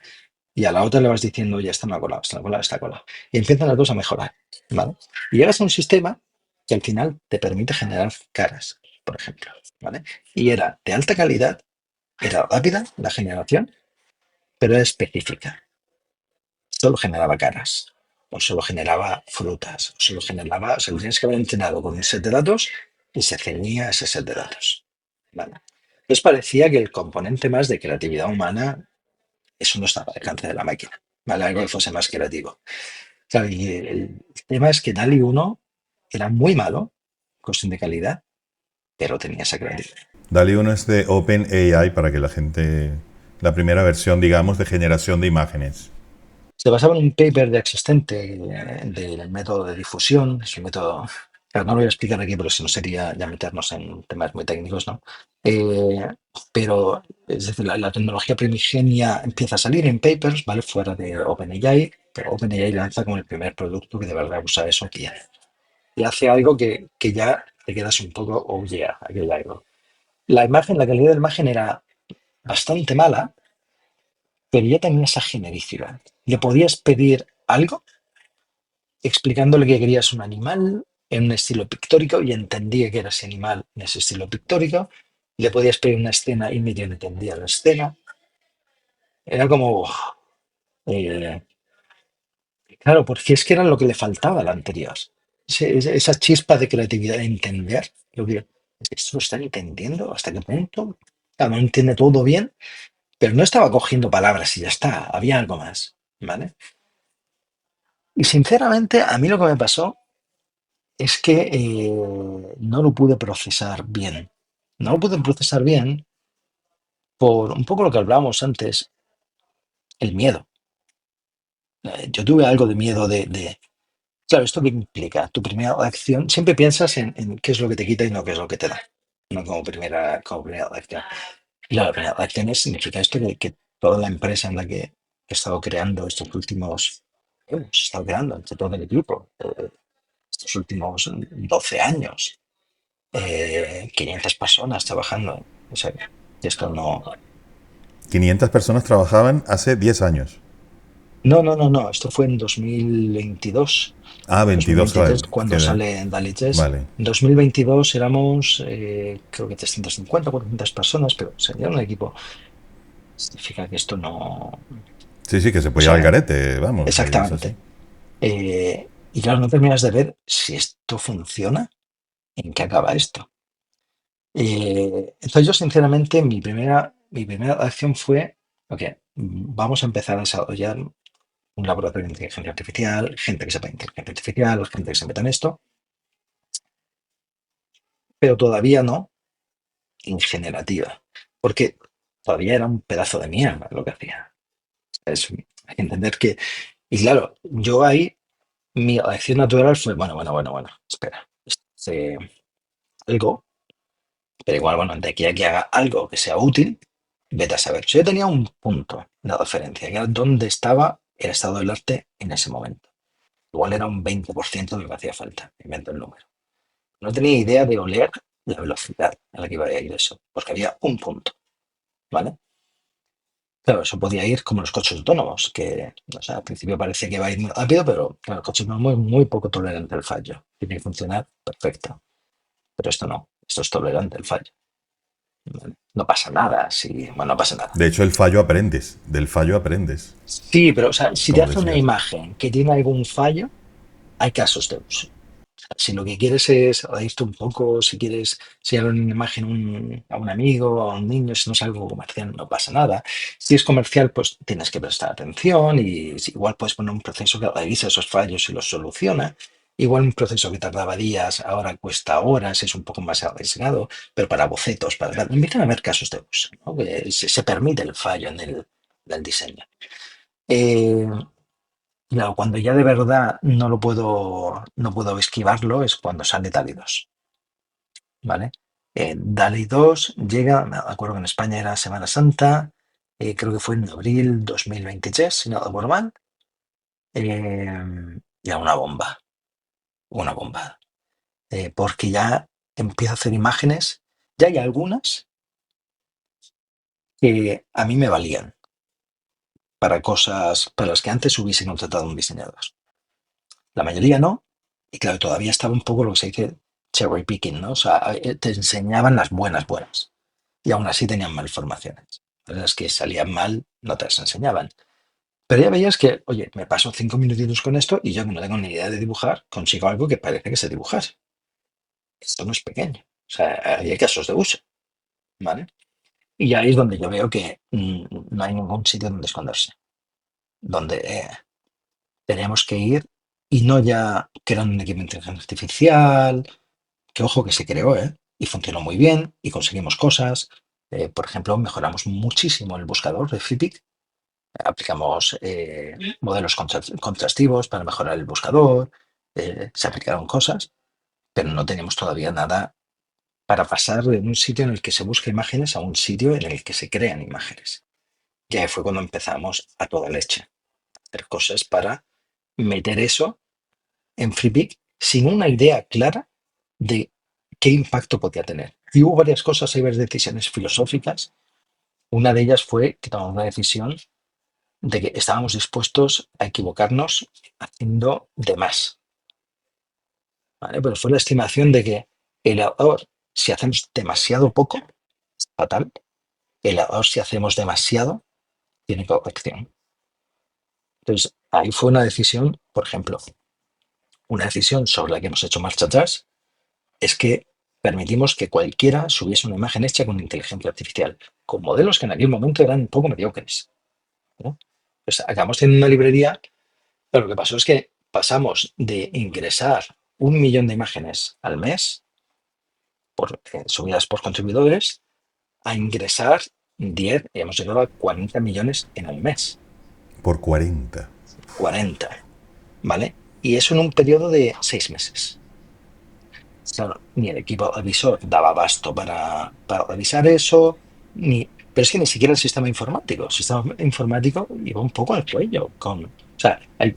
Y a la otra le vas diciendo, oye, esta no ha colado, esta no ha colado, esta ha colado. Y empiezan las dos a mejorar, ¿vale? Y llegas a un sistema que al final te permite generar caras, por ejemplo, ¿vale? Y era de alta calidad, era rápida la generación, pero era específica. Solo generaba caras, o solo generaba frutas, o solo generaba, o sea, lo tienes que haber entrenado con un set de datos y se ceñía a ese set de datos. ¿Vale? Entonces parecía que el componente más de creatividad humana, eso no estaba al alcance de la máquina. ¿Vale? Algo que fuese más creativo. Claro, y el tema es que DALI 1 era muy malo, cuestión de calidad, pero tenía esa creatividad. DALI 1 es de OpenAI para que la gente, la primera versión, digamos, de generación de imágenes. Se basaba en un paper ya existente del método de difusión, es un método, claro, no lo voy a explicar aquí, pero si no sería ya meternos en temas muy técnicos, ¿no? Eh, pero, es decir, la tecnología primigenia empieza a salir en papers, ¿vale? Fuera de OpenAI, pero OpenAI lanza como el primer producto que de verdad usa eso aquí. Y hace algo que ya te quedas un poco, oh yeah, aquí hay algo. La imagen, la calidad de la imagen era bastante mala, pero ya tenía esa genericidad. Le podías pedir algo explicándole que querías un animal en un estilo pictórico y entendía que era ese animal en ese estilo pictórico. Le podías pedir una escena y medio entendía la escena. Era como, eh, claro, porque es que era lo que le faltaba al anterior. Esa chispa de creatividad, de entender. Lo que, ¿esto lo están entendiendo? ¿Hasta qué punto? Claro, no entiende todo bien, pero no estaba cogiendo palabras y ya está. Había algo más, ¿vale? Y sinceramente, a mí lo que me pasó es que no lo pude procesar bien. No lo pude procesar bien por un poco lo que hablábamos antes, el miedo. Yo tuve algo de miedo claro, ¿esto qué implica? Tu primera acción, siempre piensas en qué es lo que te quita y no qué es lo que te da, no como primera acción. Y la primera acción significa esto que toda la empresa en la que he estado creando hemos estado creando entre todo el equipo, estos últimos 12 años, 500 personas trabajando. O sea, y esto no. 500 personas trabajaban hace 10 años. No, no, no, no. Esto fue en 2022. Ah, 22, 2023, vale. cuando sale Dali 3. Vale. En 2022 éramos, creo que 350, 400 personas, pero sería un equipo. Significa que esto no. Sí, sí, que se O puede ir al sea, garete, vamos, es así. exactamente. Y claro, no terminas de ver si esto funciona, en qué acaba esto. Entonces yo sinceramente mi primera acción fue, ok, vamos a empezar a desarrollar un laboratorio de inteligencia artificial, gente que sepa inteligencia artificial, gente que se meta en esto, pero todavía no en generativa, porque todavía era un pedazo de mierda lo que hacía. Hay que entender que, y claro, yo ahí, mi reacción natural fue, bueno, bueno, bueno, bueno, espera, algo, pero igual, bueno, de aquí a que haga algo que sea útil, vete a saber. Yo tenía un punto de referencia, que era dónde estaba el estado del arte en ese momento. Igual era un 20% de lo que hacía falta, invento el número. No tenía idea de oler la velocidad a la que iba a ir eso, porque había un punto, ¿vale? Claro, eso podía ir como los coches autónomos, que o sea, al principio parece que va a ir muy rápido, pero claro, el coche autónomo es muy poco tolerante al fallo. Tiene que funcionar perfecto. Pero esto no, esto es tolerante al fallo. ¿Vale? No pasa nada, sí, bueno, no pasa nada. De hecho, el fallo aprendes. Del fallo aprendes, Sí, pero o sea, si te como hace una decías. imagen que tiene algún fallo, hay casos de uso. Si lo que quieres es reírte un poco, si quieres enseñar una imagen a un amigo, a un niño, si no es algo comercial, no pasa nada. Si es comercial, pues tienes que prestar atención y igual puedes poner un proceso que revisa esos fallos y los soluciona. Igual un proceso que tardaba días, ahora cuesta horas, es un poco más arriesgado, pero para bocetos, para tal, empiezan a haber casos de uso, ¿no? Que se permite el fallo en el diseño. Eh, Claro, cuando ya de verdad no puedo esquivarlo es cuando sale DALI 2, ¿vale? DALI 2 llega, me acuerdo que en España era Semana Santa, creo que fue en abril 2023, si no recuerdo mal, y era una bomba, porque ya empieza a hacer imágenes, ya hay algunas que a mí me valían para cosas para las que antes hubiese contratado un diseñador. La mayoría no, y claro, todavía estaba un poco lo que se dice cherry picking, ¿no? O sea, te enseñaban las buenas, buenas, y aún así tenían malformaciones. Las que salían mal no te las enseñaban. Pero ya veías que, oye, me paso 5 minutitos con esto y yo que no tengo ni idea de dibujar, consigo algo que parece que sé dibujar. Esto no es pequeño. O sea, hay casos de uso, ¿vale? Y ahí es donde yo veo que no hay ningún sitio donde esconderse, donde teníamos que ir y no ya crear un equipo de inteligencia artificial, que ojo que se creó, ¿eh? Y funcionó muy bien y conseguimos cosas. Por ejemplo, mejoramos muchísimo el buscador de Flippik. Aplicamos modelos contrastivos para mejorar el buscador. Se aplicaron cosas, pero no teníamos todavía nada para pasar de un sitio en el que se busca imágenes a un sitio en el que se crean imágenes. Y ahí fue cuando empezamos a toda leche a hacer cosas para meter eso en FreePic sin una idea clara de qué impacto podía tener. Y hubo varias cosas, hay varias decisiones filosóficas. Una de ellas fue que tomamos la decisión de que estábamos dispuestos a equivocarnos haciendo de más, ¿vale? Pero fue la estimación de que el error, si hacemos demasiado poco, es fatal. El error, si hacemos demasiado, tiene corrección. Entonces, ahí fue una decisión, por ejemplo, una decisión sobre la que hemos hecho marcha atrás, es que permitimos que cualquiera subiese una imagen hecha con inteligencia artificial, con modelos que en aquel momento eran un poco mediocres, ¿no? Pues acabamos teniendo una librería, pero lo que pasó es que pasamos de ingresar 1 millón de imágenes al mes, subidas por contribuidores, a ingresar 10, y hemos llegado a 40 millones en un mes. Por 40. 40, ¿vale? Y eso en un periodo de 6 meses. Claro, ni el equipo revisor daba abasto para revisar eso, pero es que ni siquiera el sistema informático. El sistema informático iba un poco al cuello. O sea, hay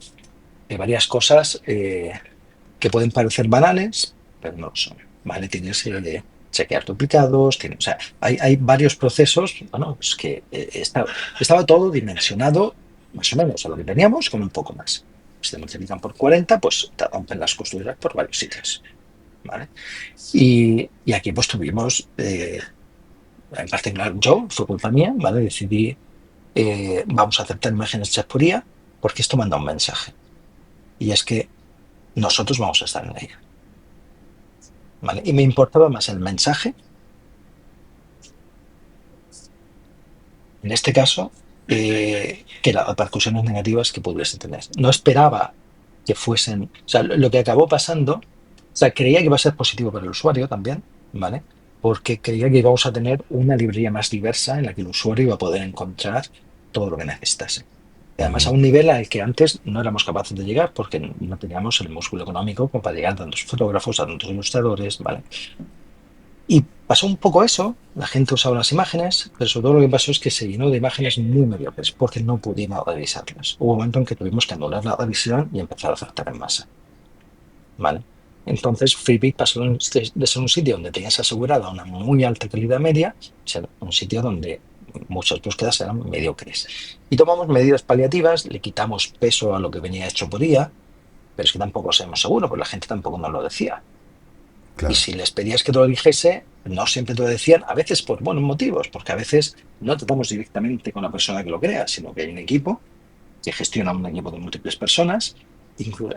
varias cosas que pueden parecer banales, pero no lo son. ¿Vale? Tienes que chequear duplicados, o sea, hay varios procesos, bueno, es que estaba todo dimensionado más o menos a lo que teníamos, con un poco más. Si te multiplican por 40, pues te rompen las costuras por varios sitios. ¿Vale? Y aquí pues tuvimos, en particular yo, fue culpa mía, ¿vale? Decidí, vamos a aceptar imágenes hechas por IA porque esto manda un mensaje. Y es que nosotros vamos a estar en ella, ¿vale? Y me importaba más el mensaje, en este caso, que las repercusiones negativas que pudiese tener. No esperaba que fuesen, o sea, lo que acabó pasando, o sea, creía que iba a ser positivo para el usuario también, ¿vale? Porque creía que íbamos a tener una librería más diversa en la que el usuario iba a poder encontrar todo lo que necesitase. Y además a un nivel al que antes no éramos capaces de llegar porque no teníamos el músculo económico como para llegar a tantos fotógrafos, a tantos ilustradores, ¿vale? Y pasó un poco eso, la gente usaba las imágenes, pero sobre todo lo que pasó es que se llenó de imágenes muy mediocres porque no pudimos revisarlas. Hubo un momento en que tuvimos que anular la revisión y empezar a aceptar en masa, ¿vale? Entonces Freepik pasó de ser un sitio donde tenías asegurada una muy alta calidad media, a ser un sitio donde muchas búsquedas eran mediocres. Y tomamos medidas paliativas, le quitamos peso a lo que venía hecho por IA, pero es que tampoco sabemos seguro, porque la gente tampoco nos lo decía. Y Claro. si les pedías que te lo dijese, no siempre te lo decían, a veces por buenos motivos, porque a veces no tratamos directamente con la persona que lo crea, sino que hay un equipo que gestiona un equipo de múltiples personas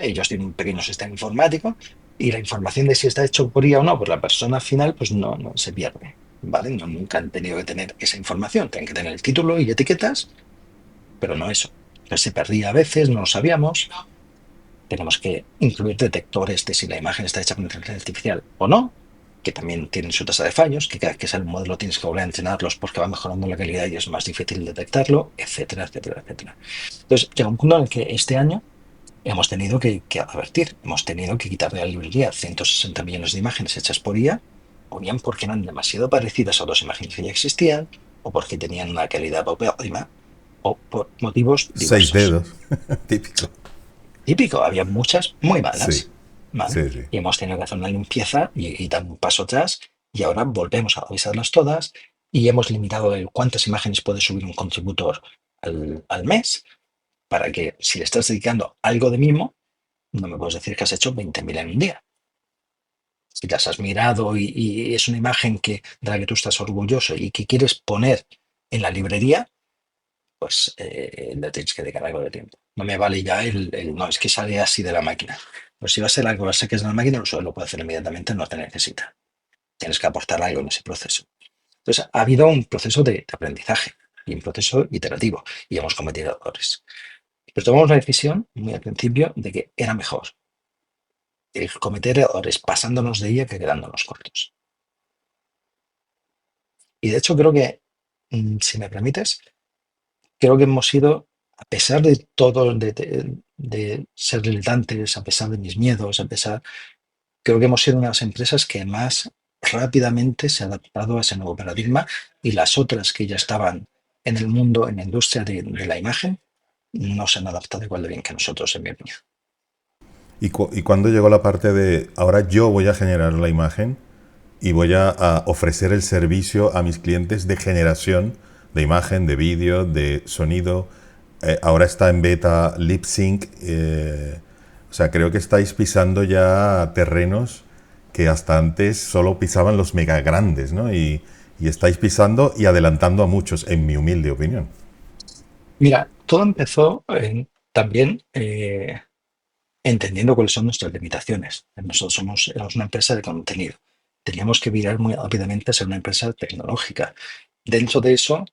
ellos tienen un pequeño sistema informático y la información de si está hecho por IA o no por la persona final, pues no se pierde, ¿vale? No, nunca han tenido que tener esa información, tienen que tener el título y etiquetas, pero no eso. Entonces se perdía a veces, no lo sabíamos. Tenemos que incluir detectores de si la imagen está hecha con inteligencia artificial o no, que también tienen su tasa de fallos, que cada vez que sale un modelo tienes que volver a entrenarlos porque va mejorando la calidad y es más difícil detectarlo, etcétera, etcétera, etcétera. Entonces llega un punto en el que este año hemos tenido que advertir, hemos tenido que quitar de la librería 160 millones de imágenes hechas por IA, o bien porque eran demasiado parecidas a otras imágenes que ya existían, o porque tenían una calidad paupérrima, o por motivos Seis diversos. dedos, típico. Típico, había muchas muy Sí, malas, ¿vale? sí, sí. Y hemos tenido que hacer una limpieza y dar un paso atrás y ahora volvemos a revisarlas todas y hemos limitado el cuántas imágenes puede subir un contributor al mes para que si le estás dedicando algo de mimo, no me puedes decir que has hecho 20.000 en un día. Si las has mirado y es una imagen de la que tú estás orgulloso y que quieres poner en la librería, pues le tienes que dedicar algo de tiempo. No me vale ya no, es que sale así de la máquina. Pues si va a ser algo que es de la máquina, el usuario lo puede hacer inmediatamente, no te necesita. Tienes que aportar algo en ese proceso. Entonces, ha habido un proceso de aprendizaje y un proceso iterativo y hemos cometido errores. Pero tomamos la decisión muy al principio de que era mejor el cometer errores pasándonos de ella que quedándonos cortos. Y de hecho creo que, si me permites, creo que hemos sido, a pesar de todo, de ser diletantes, a pesar de mis miedos, creo que hemos sido una de las empresas que más rápidamente se ha adaptado a ese nuevo paradigma y las otras que ya estaban en el mundo, en la industria de la imagen, no se han adaptado igual de bien que nosotros, en mi opinión. Y cuando llegó la parte de ahora yo voy a generar la imagen y voy a ofrecer el servicio a mis clientes de generación de imagen, de vídeo, de sonido. Ahora está en beta Lip Sync. O sea, creo que estáis pisando ya terrenos que hasta antes solo pisaban los mega grandes, ¿no? Y estáis pisando y adelantando a muchos, en mi humilde opinión. Mira, todo empezó también entendiendo cuáles son nuestras limitaciones. Nosotros éramos una empresa de contenido. Teníamos que virar muy rápidamente a ser una empresa tecnológica. Dentro de eso,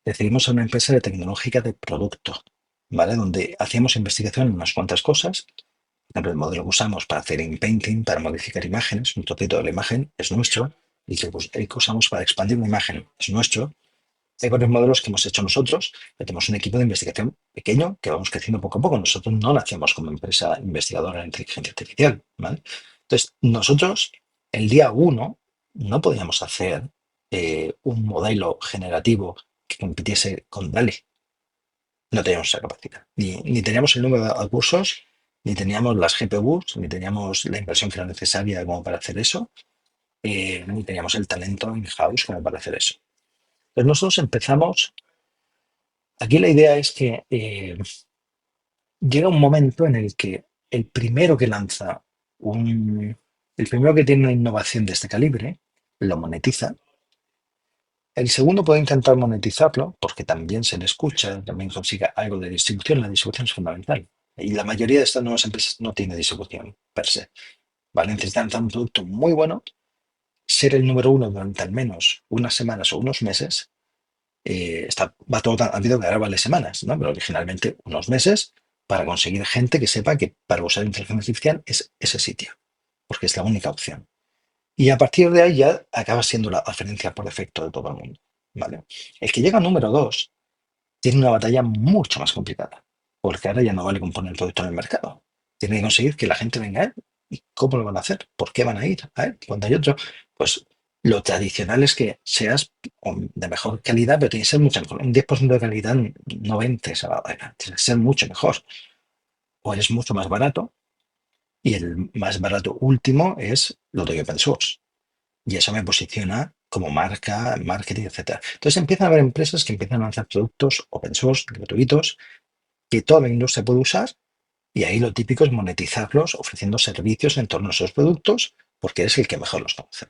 decidimos ser una empresa de tecnológica de producto, ¿vale? Donde hacíamos investigación en unas cuantas cosas. Por ejemplo, el modelo que usamos para hacer in-painting, para modificar imágenes, un trocito de la imagen es nuestro, y el que usamos para expandir una imagen es nuestro. Hay varios modelos que hemos hecho nosotros, pero tenemos un equipo de investigación pequeño que vamos creciendo poco a poco. Nosotros no nacemos como empresa investigadora de inteligencia artificial, ¿vale? Entonces, nosotros, el día uno, no podíamos hacer un modelo generativo que compitiese con DALI. No teníamos esa capacidad. Ni teníamos el número de recursos, ni teníamos las GPUs, ni teníamos la inversión que era necesaria como para hacer eso, ni teníamos el talento in-house como para hacer eso. Entonces nosotros empezamos, aquí la idea es que llega un momento en el que el primero que lanza el primero que tiene una innovación de este calibre, lo monetiza. El segundo puede intentar monetizarlo porque también se le escucha, también consigue algo de distribución. La distribución es fundamental. Y la mayoría de estas nuevas empresas no tiene distribución per se. ¿Vale? Necesitan lanzar un producto muy bueno, ser el número uno durante al menos unas semanas o unos meses. Va todo tan rápido que ahora vale semanas, ¿no? Pero originalmente unos meses para conseguir gente que sepa que para usar inteligencia artificial es ese sitio, porque es la única opción. Y a partir de ahí ya acaba siendo la referencia por defecto de todo el mundo, ¿vale? El que llega número dos tiene una batalla mucho más complicada, porque ahora ya no vale con poner el producto en el mercado. Tiene que conseguir que la gente venga a él. ¿Y cómo lo van a hacer? ¿Por qué van a ir a él cuando hay otro? Pues lo tradicional es que seas de mejor calidad, pero tiene que ser mucho mejor. Un 10% de calidad no vence esa barrera. Tiene que ser mucho mejor. O eres mucho más barato, y el más barato último es lo de open source. Y eso me posiciona como marca, marketing, etcétera. Entonces empiezan a haber empresas que empiezan a lanzar productos open source, gratuitos, que toda la industria puede usar, y ahí lo típico es monetizarlos ofreciendo servicios en torno a esos productos porque eres el que mejor los conoce,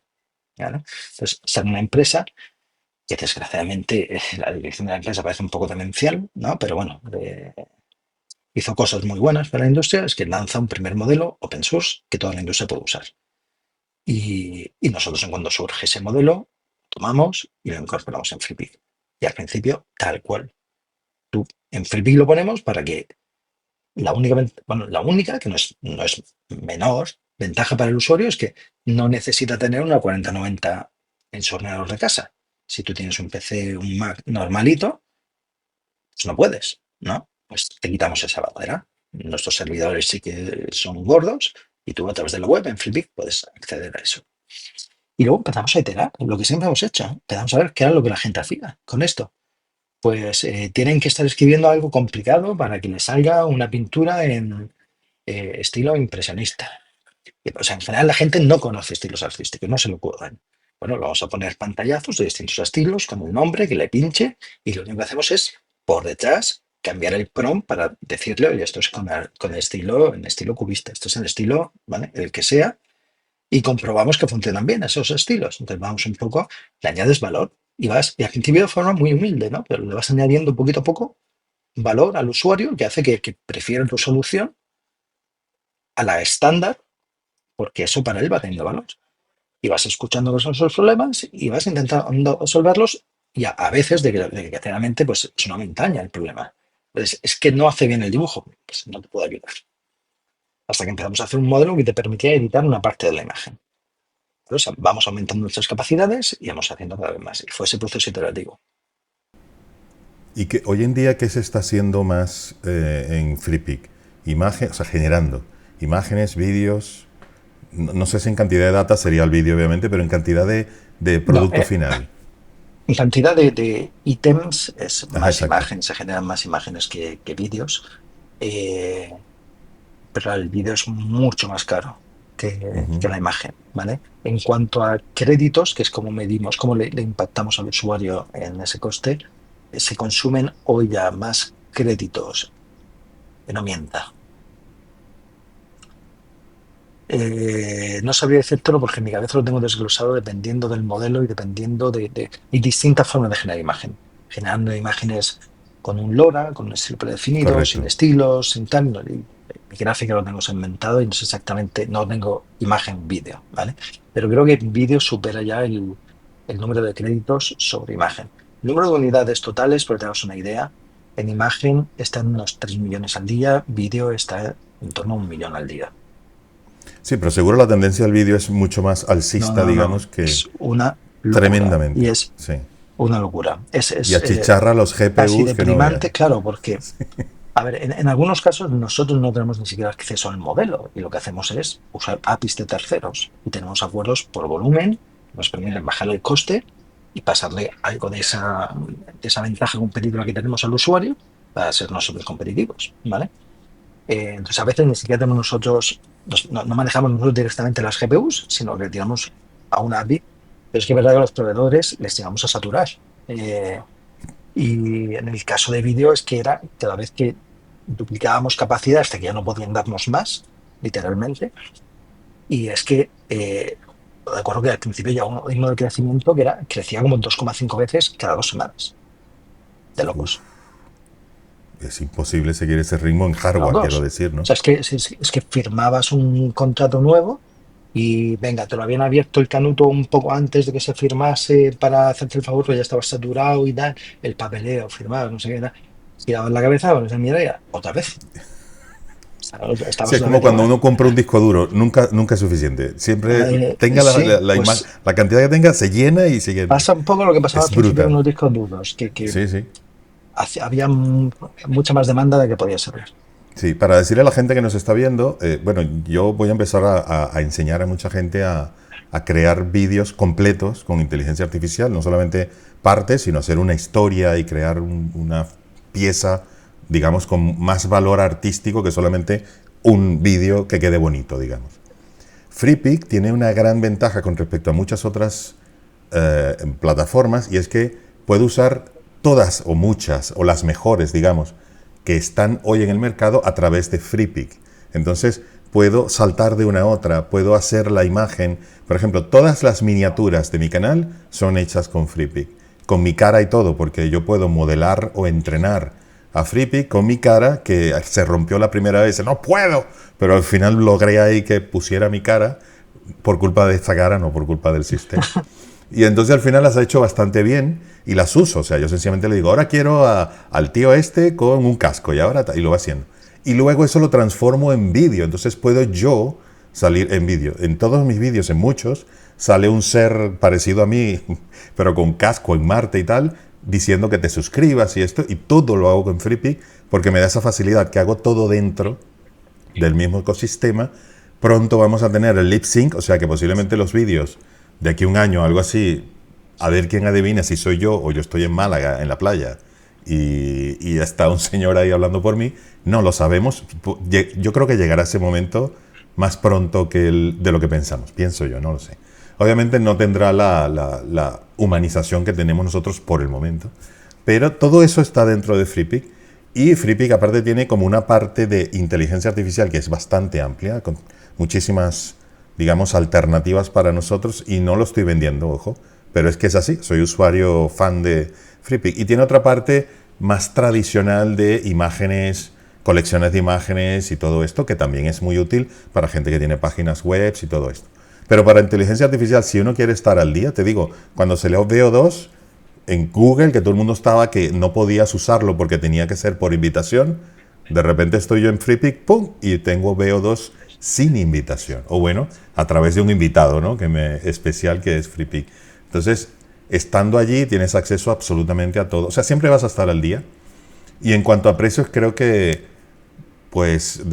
¿vale? Entonces, ser una empresa que desgraciadamente la dirección de la empresa parece un poco demencial, ¿no? Pero bueno, hizo cosas muy buenas para la industria, es que lanza un primer modelo open source que toda la industria puede usar. Y nosotros, en cuando surge ese modelo, tomamos y lo incorporamos en FreePik. Y al principio, tal cual. Tú en FreePik lo ponemos para que la única, que no es menor, ventaja para el usuario es que no necesita tener una 4090 en su ordenador de casa. Si tú tienes un PC, un Mac normalito, pues no puedes, ¿no? Pues te quitamos esa barrera. Nuestros servidores sí que son gordos y tú a través de la web en FreePik puedes acceder a eso. Y luego empezamos a iterar, lo que siempre hemos hecho. Empezamos a ver qué era lo que la gente hacía con esto. Pues tienen que estar escribiendo algo complicado para que les salga una pintura en estilo impresionista. O sea, en general la gente no conoce estilos artísticos, no se lo ocurren. Bueno, vamos a poner pantallazos de distintos estilos con un nombre que le pinche y lo único que hacemos es, por detrás, cambiar el prompt para decirle, oye, esto es con estilo, en estilo cubista, esto es el estilo, ¿vale? El que sea, y comprobamos que funcionan bien esos estilos. Entonces vamos un poco, le añades valor y al principio de forma muy humilde, ¿no? Pero le vas añadiendo poquito a poco valor al usuario que hace que prefiera tu solución a la estándar, porque eso para él va teniendo valor. Y vas escuchando los esos problemas y vas intentando resolverlos y a veces, desgraciadamente, pues es una montaña el problema. Entonces, es que no hace bien el dibujo, pues no te puedo ayudar. Hasta que empezamos a hacer un modelo que te permitía editar una parte de la imagen. Entonces, vamos aumentando nuestras capacidades y vamos haciendo cada vez más. Y fue ese proceso iterativo. Y que hoy en día, ¿qué se está haciendo más en FreePik? Imagen, o sea, generando imágenes, vídeos. No sé si en cantidad de data sería el vídeo, obviamente, pero en cantidad de No, producto final. en cantidad de ítems es Ajá, más exacto. imágenes, se generan más imágenes que vídeos. Eh, pero el vídeo es mucho más caro que la imagen, ¿vale? En cuanto a créditos, que es como medimos, cómo le impactamos al usuario en ese coste, se consumen hoy ya más créditos, que no mienta. No sabría decírtelo porque en mi cabeza lo tengo desglosado dependiendo del modelo y dependiendo Hay distintas formas de generar imagen. Generando imágenes con un LoRa, con un estilo predefinido, sin Correcto. estilos, sin tal. Mi gráfica lo tengo segmentado y no sé exactamente, no tengo imagen vídeo, ¿vale? Pero creo que vídeo supera ya el número de créditos sobre imagen. El número de unidades totales, para que tengas una idea, en imagen está en unos 3 millones al día, vídeo está en torno a 1 millón al día. Sí, pero seguro la tendencia del vídeo es mucho más No, alcista, no, no. digamos, que Es una locura. Y tremendamente. es Sí. una locura. Es, Y es achicharra los casi GPUs que no veas. deprimante, claro, porque, a ver, en algunos casos nosotros no tenemos ni siquiera acceso al modelo y lo que hacemos es usar APIs de terceros y tenemos acuerdos por volumen que nos permiten bajar el coste y pasarle algo de esa ventaja competitiva que tenemos al usuario para ser nosotros competitivos, ¿vale? Entonces, a veces ni siquiera tenemos nosotros, no manejamos nosotros directamente las GPUs, sino que tiramos a una API. Pero es que es verdad que a los proveedores les llegamos a saturar. Eh, y en el caso de vídeo es que era cada vez que duplicábamos capacidad hasta que ya no podían darnos más, literalmente. Y es que recuerdo que al principio ya un ritmo de crecimiento que crecía como 2,5 veces cada 2 semanas. De Uf, locos. es imposible seguir ese ritmo en hardware, quiero Locos. decir, O ¿no? sea, es que firmabas un contrato nuevo y venga, te lo habían abierto el canuto un poco antes de que se firmase para hacerte el favor, pero ya estabas saturado y tal, el papeleo, firmado, no sé qué tal. Girabas la cabeza, bueno, mira ya, otra vez. Sí, Estabas es otra como vez cuando igual. uno compra un disco duro, nunca es suficiente. Siempre tenga Sí, pues la cantidad que tenga, se llena y sigue. pasa un poco lo que pasaba al Es principio con brutal. los discos duros, que Sí, sí. había mucha más demanda de que podía ser. Sí, para decirle a la gente que nos está viendo, bueno, yo voy a empezar a enseñar a mucha gente a crear vídeos completos con inteligencia artificial, no solamente partes, sino hacer una historia y crear una pieza, digamos, con más valor artístico que solamente un vídeo que quede bonito, digamos. FreePik tiene una gran ventaja con respecto a muchas otras plataformas y es que puede usar todas o muchas o las mejores, digamos, que están hoy en el mercado a través de FreePik. Entonces puedo saltar de una a otra, puedo hacer la imagen. Por ejemplo, todas las miniaturas de mi canal son hechas con FreePik, con mi cara y todo, porque yo puedo modelar o entrenar a FreePic con mi cara, que se rompió la primera vez, no puedo, pero al final logré ahí que pusiera mi cara por culpa de esta cara, no por culpa del sistema. Y entonces al final las ha hecho bastante bien y las uso. O sea, yo sencillamente le digo, ahora quiero al tío este con un casco y lo va haciendo. Y luego eso lo transformo en vídeo. Entonces puedo yo salir en vídeo. En todos mis vídeos, en muchos, sale un ser parecido a mí, pero con casco en Marte y tal, diciendo que te suscribas y esto. Y todo lo hago con FreePic porque me da esa facilidad que hago todo dentro del mismo ecosistema. Pronto vamos a tener el lip sync, o sea que posiblemente los vídeos de aquí a un año, algo así, a ver quién adivina si soy yo o yo estoy en Málaga, en la playa, y está un señor ahí hablando por mí. No lo sabemos. Yo creo que llegará ese momento más pronto de lo que pensamos, pienso yo, no lo sé. Obviamente no tendrá la humanización que tenemos nosotros por el momento, pero todo eso está dentro de FreePic. Y FreePic aparte tiene como una parte de inteligencia artificial que es bastante amplia, con muchísimas, digamos, alternativas para nosotros, y no lo estoy vendiendo, ojo, pero es que es así, soy usuario fan de FreePic. Y tiene otra parte más tradicional de imágenes, colecciones de imágenes y todo esto, que también es muy útil para gente que tiene páginas web y todo esto. Pero para inteligencia artificial, si uno quiere estar al día, te digo, cuando se leo VO2 en Google, que todo el mundo estaba que no podías usarlo porque tenía que ser por invitación, de repente estoy yo en FreePic, ¡pum!, y tengo VO2 sin invitación. O bueno, a través de un invitado, ¿no?, especial, que es FreePic. Entonces, estando allí tienes acceso absolutamente a todo. O sea, siempre vas a estar al día. Y en cuanto a precios, creo que pues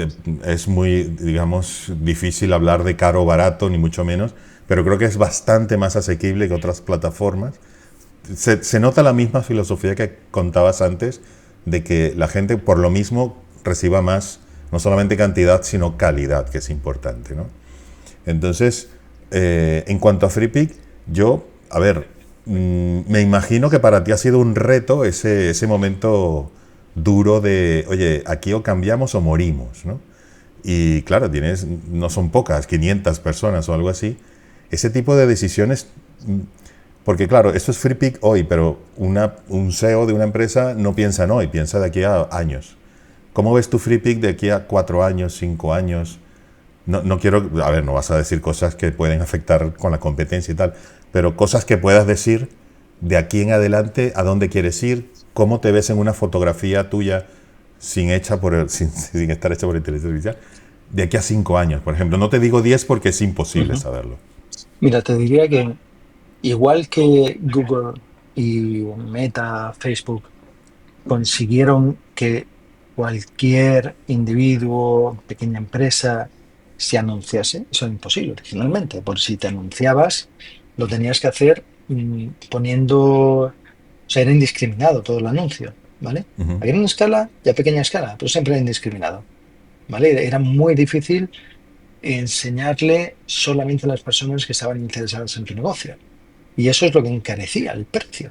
es muy, digamos, difícil hablar de caro o barato, ni mucho menos, pero creo que es bastante más asequible que otras plataformas. Se nota la misma filosofía que contabas antes, de que la gente por lo mismo reciba más, no solamente cantidad, sino calidad, que es importante, ¿no? Entonces, en cuanto a FreePic, yo, a ver, me imagino que para ti ha sido un reto ese momento duro de, oye, aquí o cambiamos o morimos, ¿no? Y claro, no son pocas, 500 personas o algo así. Ese tipo de decisiones, porque claro, esto es FreePic hoy, pero un CEO de una empresa no piensa en hoy, piensa de aquí a años. ¿Cómo ves tu FreePic de aquí a 4 años, 5 años? No quiero, a ver, no vas a decir cosas que pueden afectar con la competencia y tal, pero cosas que puedas decir de aquí en adelante, a dónde quieres ir, cómo te ves en una fotografía tuya sin estar hecha por inteligencia artificial, de aquí a 5 años, por ejemplo. No te digo 10 porque es imposible Ujú. saberlo. Mira, te diría que igual que Google y Meta, Facebook consiguieron que cualquier individuo, pequeña empresa, se anunciase. Eso era imposible originalmente, por si te anunciabas, lo tenías que hacer poniendo, o sea, era indiscriminado todo el anuncio, ¿vale? Ujú. A gran escala y a pequeña escala, pero siempre era indiscriminado, ¿vale? Era muy difícil enseñarle solamente a las personas que estaban interesadas en tu negocio. Y eso es lo que encarecía el precio.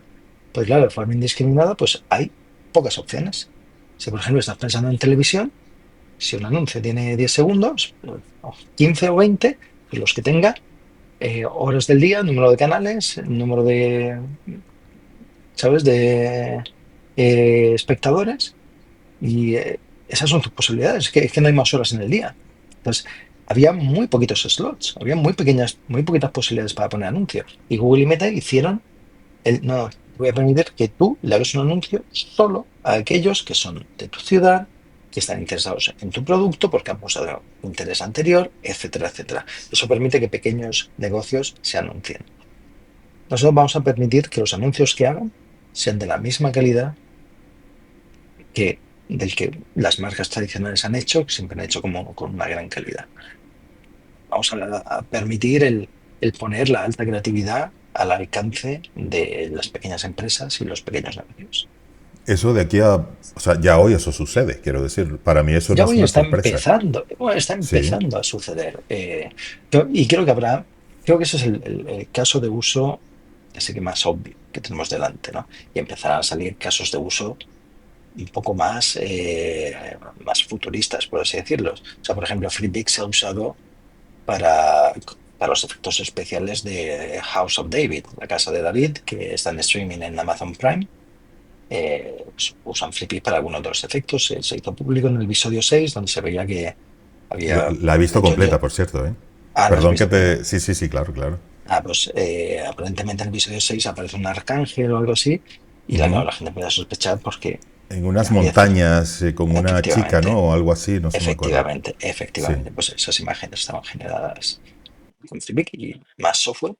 Pues claro, de forma indiscriminada, pues hay pocas opciones. Si, por ejemplo, estás pensando en televisión, si un anuncio tiene 10 segundos, pues, o 15 o 20, pues los que tenga, horas del día, número de canales, número de, ¿sabes?, de espectadores, y esas son tus posibilidades. Es que no hay más horas en el día. Entonces, había muy poquitos slots, había muy poquitas posibilidades para poner anuncios. Y Google y Meta hicieron no, te voy a permitir que tú le hagas un anuncio solo a aquellos que son de tu ciudad, que están interesados en tu producto porque han mostrado interés anterior, etcétera, etcétera. Eso permite que pequeños negocios se anuncien. Nosotros vamos a permitir que los anuncios que hagan sean de la misma calidad del que las marcas tradicionales han hecho, que siempre han hecho como con una gran calidad. Vamos a permitir el poner la alta creatividad al alcance de las pequeñas empresas y los pequeños negocios. Eso de aquí a, o sea, ya hoy eso sucede, quiero decir. Para mí eso no Ya es hoy una está sorpresa. empezando, bueno, está Sí. empezando a suceder. Y creo que creo que ese es el caso de uso, ese que más obvio que tenemos delante, ¿no? Y empezarán a salir casos de uso un poco más futuristas, por así decirlo. O sea, por ejemplo, FreePix se ha usado para, para los efectos especiales de House of David, la casa de David, que está en streaming en Amazon Prime. pues, usan Flippy para algunos de los efectos. Se hizo público en el episodio 6 donde se veía que había La he visto hecho completa, yo. por cierto, ¿eh? Ah, ¿lo has Perdón que visto? te... Sí, sí, sí, claro, claro. Ah, pues aparentemente en el episodio 6 aparece un arcángel o algo así, y Ujú. claro, la gente empieza a sospechar porque En unas había cierto. montañas con una chica, ¿no? Efectivamente, O algo así, no sé, me acuerdo. efectivamente, Sí. efectivamente, pues esas imágenes estaban generadas con Flickr y más software.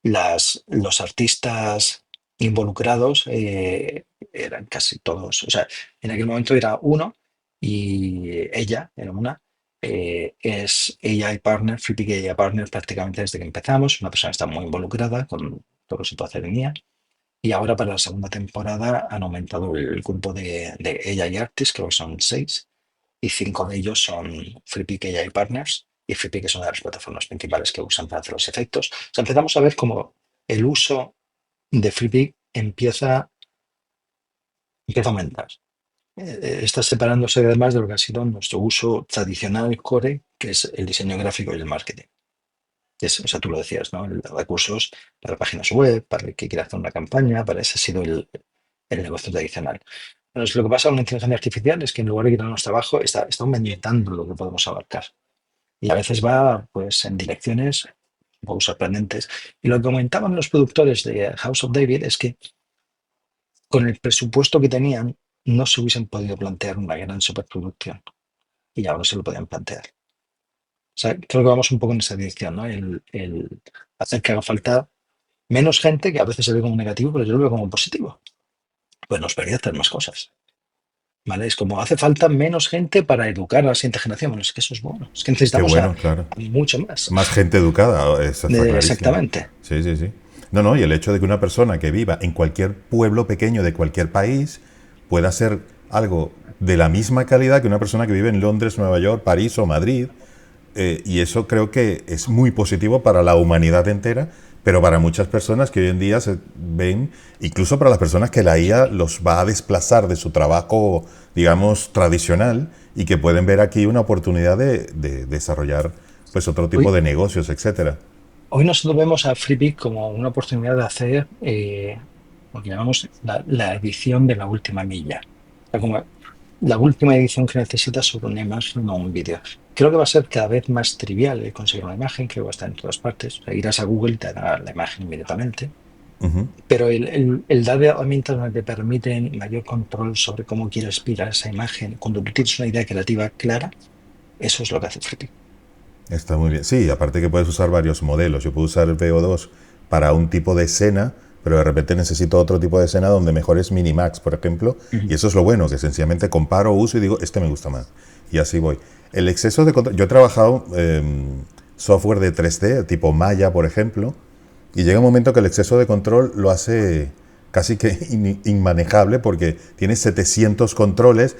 Los artistas involucrados eran casi todos, o sea, en aquel momento era uno y ella era una. Es AI Partner, Flippy AI Partner prácticamente desde que empezamos, una persona que está muy involucrada con todo lo que se puede hacer en IA. Y ahora para la segunda temporada han aumentado el grupo de AI Artists, creo que son 6, y 5 de ellos son Flippy AI Partners y Flippy, que es una de las plataformas principales que usan para hacer los efectos. O sea, empezamos a ver cómo el uso de Flippy empieza a aumentar. Está separándose además de lo que ha sido nuestro uso tradicional core, que es el diseño gráfico y el marketing. O sea, tú lo decías, ¿no? Recursos para páginas web, para el que quiera hacer una campaña, para ese ha sido el negocio tradicional. Pero lo que pasa con la inteligencia artificial es que en lugar de quitarnos trabajo, está aumentando lo que podemos abarcar. Y a veces va pues en direcciones un poco sorprendentes. Y lo que comentaban los productores de House of David es que con el presupuesto que tenían no se hubiesen podido plantear una gran superproducción y ahora se lo podían plantear. O sea, creo que vamos un poco en esa dirección, ¿no? El hacer que haga falta menos gente, que a veces se ve como negativo, pero yo lo veo como positivo. Pues nos permite hacer más cosas. ¿Vale? Es como hace falta menos gente para educar a la siguiente generación. Bueno, es que eso es bueno. Es que Qué necesitamos bueno, claro. a mucho más. Más gente educada, eso está clarísimo. Exactamente. Sí, sí, sí. No, no, y el hecho de que una persona que viva en cualquier pueblo pequeño de cualquier país pueda hacer algo de la misma calidad que una persona que vive en Londres, Nueva York, París o Madrid, y eso creo que es muy positivo para la humanidad entera, pero para muchas personas que hoy en día se ven, incluso para las personas que la IA los va a desplazar de su trabajo, digamos, tradicional, y que pueden ver aquí una oportunidad de desarrollar pues otro tipo Hoy, de negocios, etcétera. hoy nosotros vemos a FreeBit como una oportunidad de hacer lo que llamamos la edición de la última milla. O sea, como la última edición que necesitas sobre una imagen o un vídeo. Creo que va a ser cada vez más trivial el conseguir una imagen, creo que va a estar en todas partes. O sea, irás a Google y te dará la imagen inmediatamente. Ujú. Pero el dar herramientas donde te permiten mayor control sobre cómo quieres inspirar esa imagen, cuando tú tienes una idea creativa clara, eso es lo que hace Flippy. Está muy bien. Sí, aparte que puedes usar varios modelos. Yo puedo usar el VO2 para un tipo de escena, pero de repente necesito otro tipo de escena donde mejor es Minimax, por ejemplo. Y Ujú. eso es lo bueno, que sencillamente comparo, uso y digo, este me gusta más. Y así voy. El exceso de control. Yo he trabajado software de 3D, tipo Maya, por ejemplo, y llega un momento que el exceso de control lo hace casi que inmanejable porque tienes 700 controles,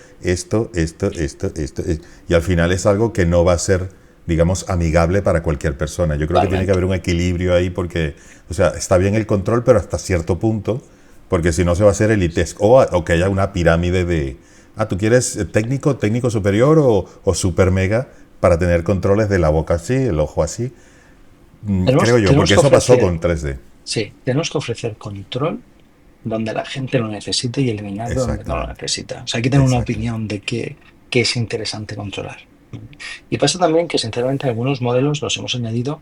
y al final es algo que no va a ser, digamos, amigable para cualquier persona. Yo creo que tiene que Totalmente. haber un equilibrio ahí porque, o sea, está bien el control, pero hasta cierto punto, porque si no se va a hacer elitesco, o que haya una pirámide de, tú quieres técnico, técnico superior o super mega para tener controles de la boca así, el ojo así. Creo yo, Tenemos porque que eso pasó con ofrecer, 3D. sí, tenemos que ofrecer control donde la gente lo necesite y eliminar de donde no lo Exactamente, necesita. O sea, hay que tener una exactamente. opinión de qué es interesante controlar. Y pasa también que, sinceramente, algunos modelos los hemos añadido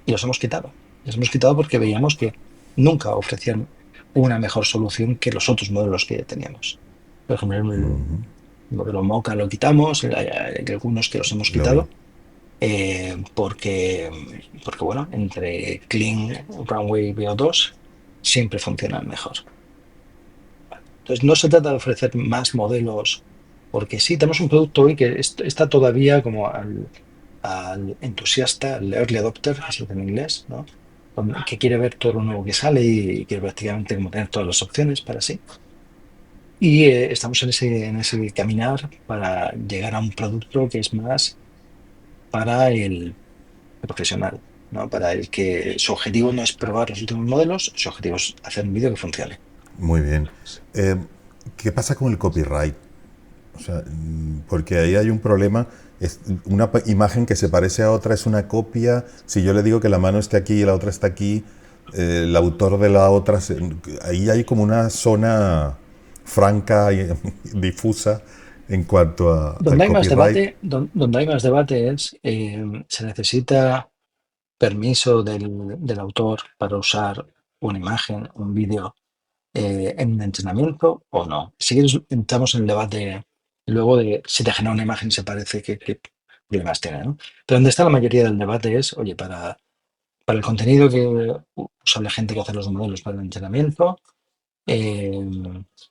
y los hemos quitado. Los hemos quitado porque veíamos que nunca ofrecían una mejor solución que los otros modelos que ya teníamos. Por ejemplo, el modelo Mocha lo quitamos, hay algunos que los hemos Lo vi. quitado porque, bueno, entre Clean, Runway y VO2 siempre funcionan mejor. Entonces, no se trata de ofrecer más modelos, porque sí, tenemos un producto hoy que está todavía como al entusiasta, al early adopter, que se dice en inglés, ¿no? Que quiere ver todo lo nuevo que sale y quiere prácticamente como tener todas las opciones para sí. Y estamos en ese caminar para llegar a un producto que es más para el profesional, ¿no? Para el que su objetivo no es probar los últimos modelos, su objetivo es hacer un vídeo que funcione. Muy bien. Eh, ¿Qué pasa con el copyright? O sea, porque ahí hay un problema. Imagen que se parece a otra es una copia. Si yo le digo que la mano esté aquí y la otra está aquí, el autor de la otra, ahí hay como una zona franca y difusa en cuanto al Donde hay más copyright. debate, donde hay más debate es, se necesita permiso del autor para usar una imagen, un vídeo en un entrenamiento o no. Si quieres, entramos en el debate luego de si te genera una imagen y se parece, qué problemas tiene, ¿no? Pero donde está la mayoría del debate es, oye, para el contenido que usa la gente que hace los modelos para el entrenamiento, eh,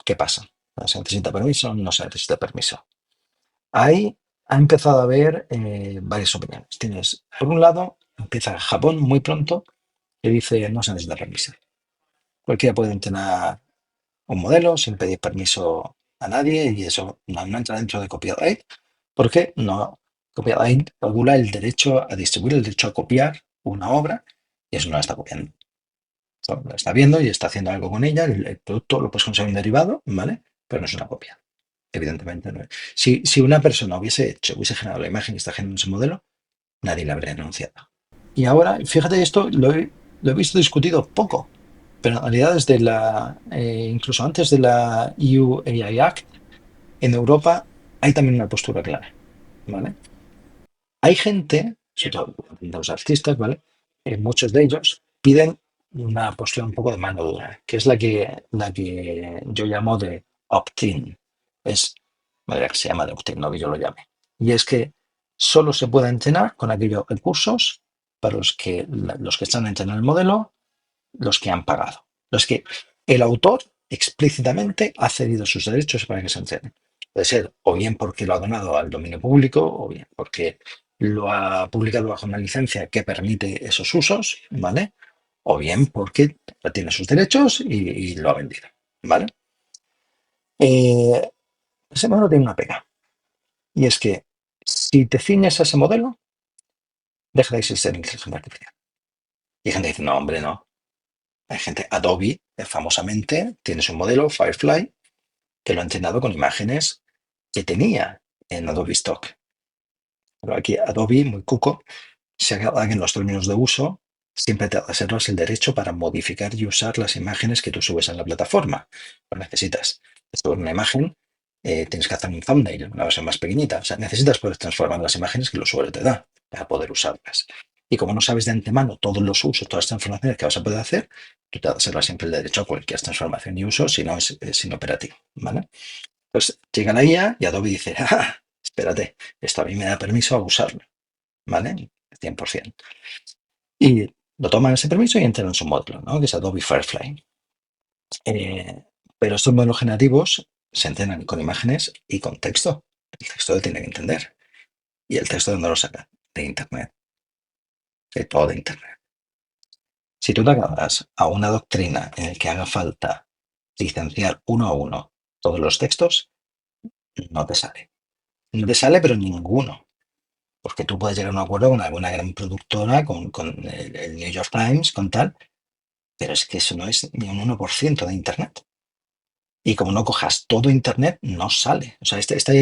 ¿qué pasa? ¿Se necesita permiso? ¿No se necesita permiso? Ahí ha empezado a haber varias opiniones. Tienes, por un lado, empieza Japón muy pronto, que dice no se necesita permiso. Cualquiera puede entrenar un modelo sin pedir permiso a nadie y eso no entra dentro de copyright porque no, copyright regula el derecho a distribuir, el derecho a copiar una obra y eso no la está copiando. Lo está viendo y está haciendo algo con ella, el producto lo puedes conseguir un derivado, ¿vale? Pero no es una copia. Evidentemente no es. Si una persona hubiese generado la imagen y está generando ese modelo, nadie le habría denunciado. Y ahora, fíjate, esto lo he visto discutido poco, pero en realidad incluso antes de la EU AI Act, en Europa hay también una postura clara, ¿vale? Hay gente, sobre todo los artistas, ¿vale? Muchos de ellos piden una postura un poco de mano dura, que es la que yo llamo de opt-in. Es, manera que se llama de opt-in, no que yo lo llame. Y es que solo se puede entrenar con aquellos recursos para los que están entrenando el modelo, los que han pagado. Los que el autor explícitamente ha cedido sus derechos para que se entrenen. Puede ser o bien porque lo ha donado al dominio público o bien porque lo ha publicado bajo una licencia que permite esos usos, ¿vale? O bien porque tiene sus derechos y lo ha vendido, ¿vale? Eh, Ese modelo tiene una pega y es que si te ciñes a ese modelo, deja de existir inteligencia artificial. Y hay gente que dice, no, hombre, no. Hay gente, Adobe, famosamente, tiene su modelo, Firefly, que lo ha entrenado con imágenes que tenía en Adobe Stock. Pero aquí Adobe, muy cuco, se acaba que en los términos de uso siempre te reservas el derecho para modificar y usar las imágenes que tú subes en la plataforma. Lo necesitas. Subir una imagen, tienes que hacer un thumbnail, una versión más pequeñita. O sea, necesitas poder transformar las imágenes que el usuario te da para poder usarlas. Y como no sabes de antemano todos los usos, todas las transformaciones que vas a poder hacer, tú te reservas siempre el derecho a cualquier transformación y uso si no es inoperativo. ¿Vale? Pues llega la IA y Adobe dice, ah, espérate, esto a mí me da permiso a usarlo. ¿Vale? 100%. Y lo toman ese permiso y entran en su módulo, ¿no? Que es Adobe Firefly. Eh, pero estos modelos generativos se entrenan con imágenes y con texto. El texto lo tiene que entender. ¿Y el texto de dónde lo saca? De Internet. De todo Internet. Si tú te agarras a una doctrina en la que haga falta licenciar uno a uno todos los textos, no te sale. No te sale, pero ninguno. Porque tú puedes llegar a un acuerdo con alguna gran productora, con el New York Times, con tal, pero es que eso no es ni un 1% de Internet. Y como no cojas todo Internet, no sale. O sea, esta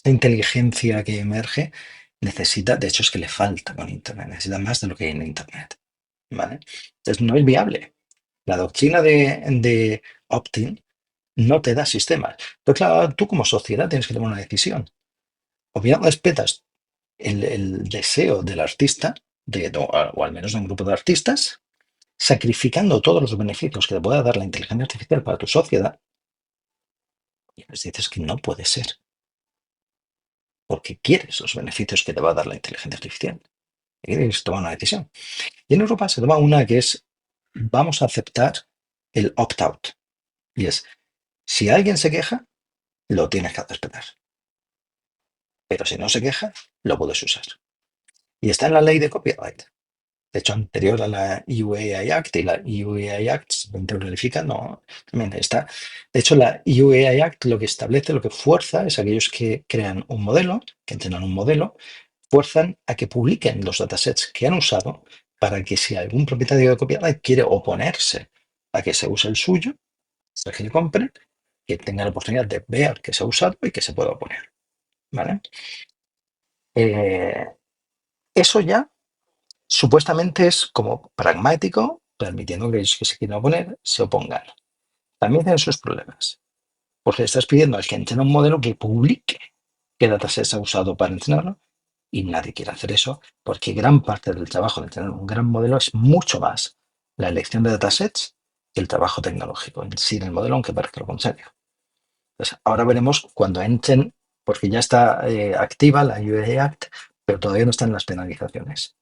inteligencia que emerge necesita, de hecho es que le falta con Internet, necesita más de lo que hay en Internet. ¿Vale? Entonces no es viable. La doctrina de opt-in no te da sistemas. Pero claro, tú como sociedad tienes que tomar una decisión. O bien respetas el deseo del artista, o al menos de un grupo de artistas, sacrificando todos los beneficios que te pueda dar la inteligencia artificial para tu sociedad, y les dices que no puede ser, porque quieres los beneficios que te va a dar la inteligencia artificial. Y quieres tomar una decisión. Y en Europa se toma una que es, vamos a aceptar el opt-out. Y es, si alguien se queja, lo tienes que respetar. Pero si no se queja, lo puedes usar. Y está en la ley de copyright. De hecho, anterior a la EUAI Act, y la EUAI Act simplemente verifica, no, también está. De hecho, la EUAI Act lo que establece, lo que fuerza es a aquellos que crean un modelo, que entrenan un modelo, fuerzan a que publiquen los datasets que han usado para que si algún propietario de copyright quiere oponerse a que se use el suyo, o que le compre, que tenga la oportunidad de ver que se ha usado y que se pueda oponer. ¿Vale? Eh, Eso ya Supuestamente es como pragmático, permitiendo que ellos que se quieran oponer se opongan. También tienen sus problemas, porque estás pidiendo al que entrene un modelo que publique qué datasets ha usado para entrenarlo y nadie quiere hacer eso porque gran parte del trabajo de entrenar un gran modelo es mucho más la elección de datasets que el trabajo tecnológico en sí del modelo, aunque parezca lo contrario. Entonces, ahora veremos cuando entren, porque ya está activa la UAE Act, pero todavía no están las penalizaciones.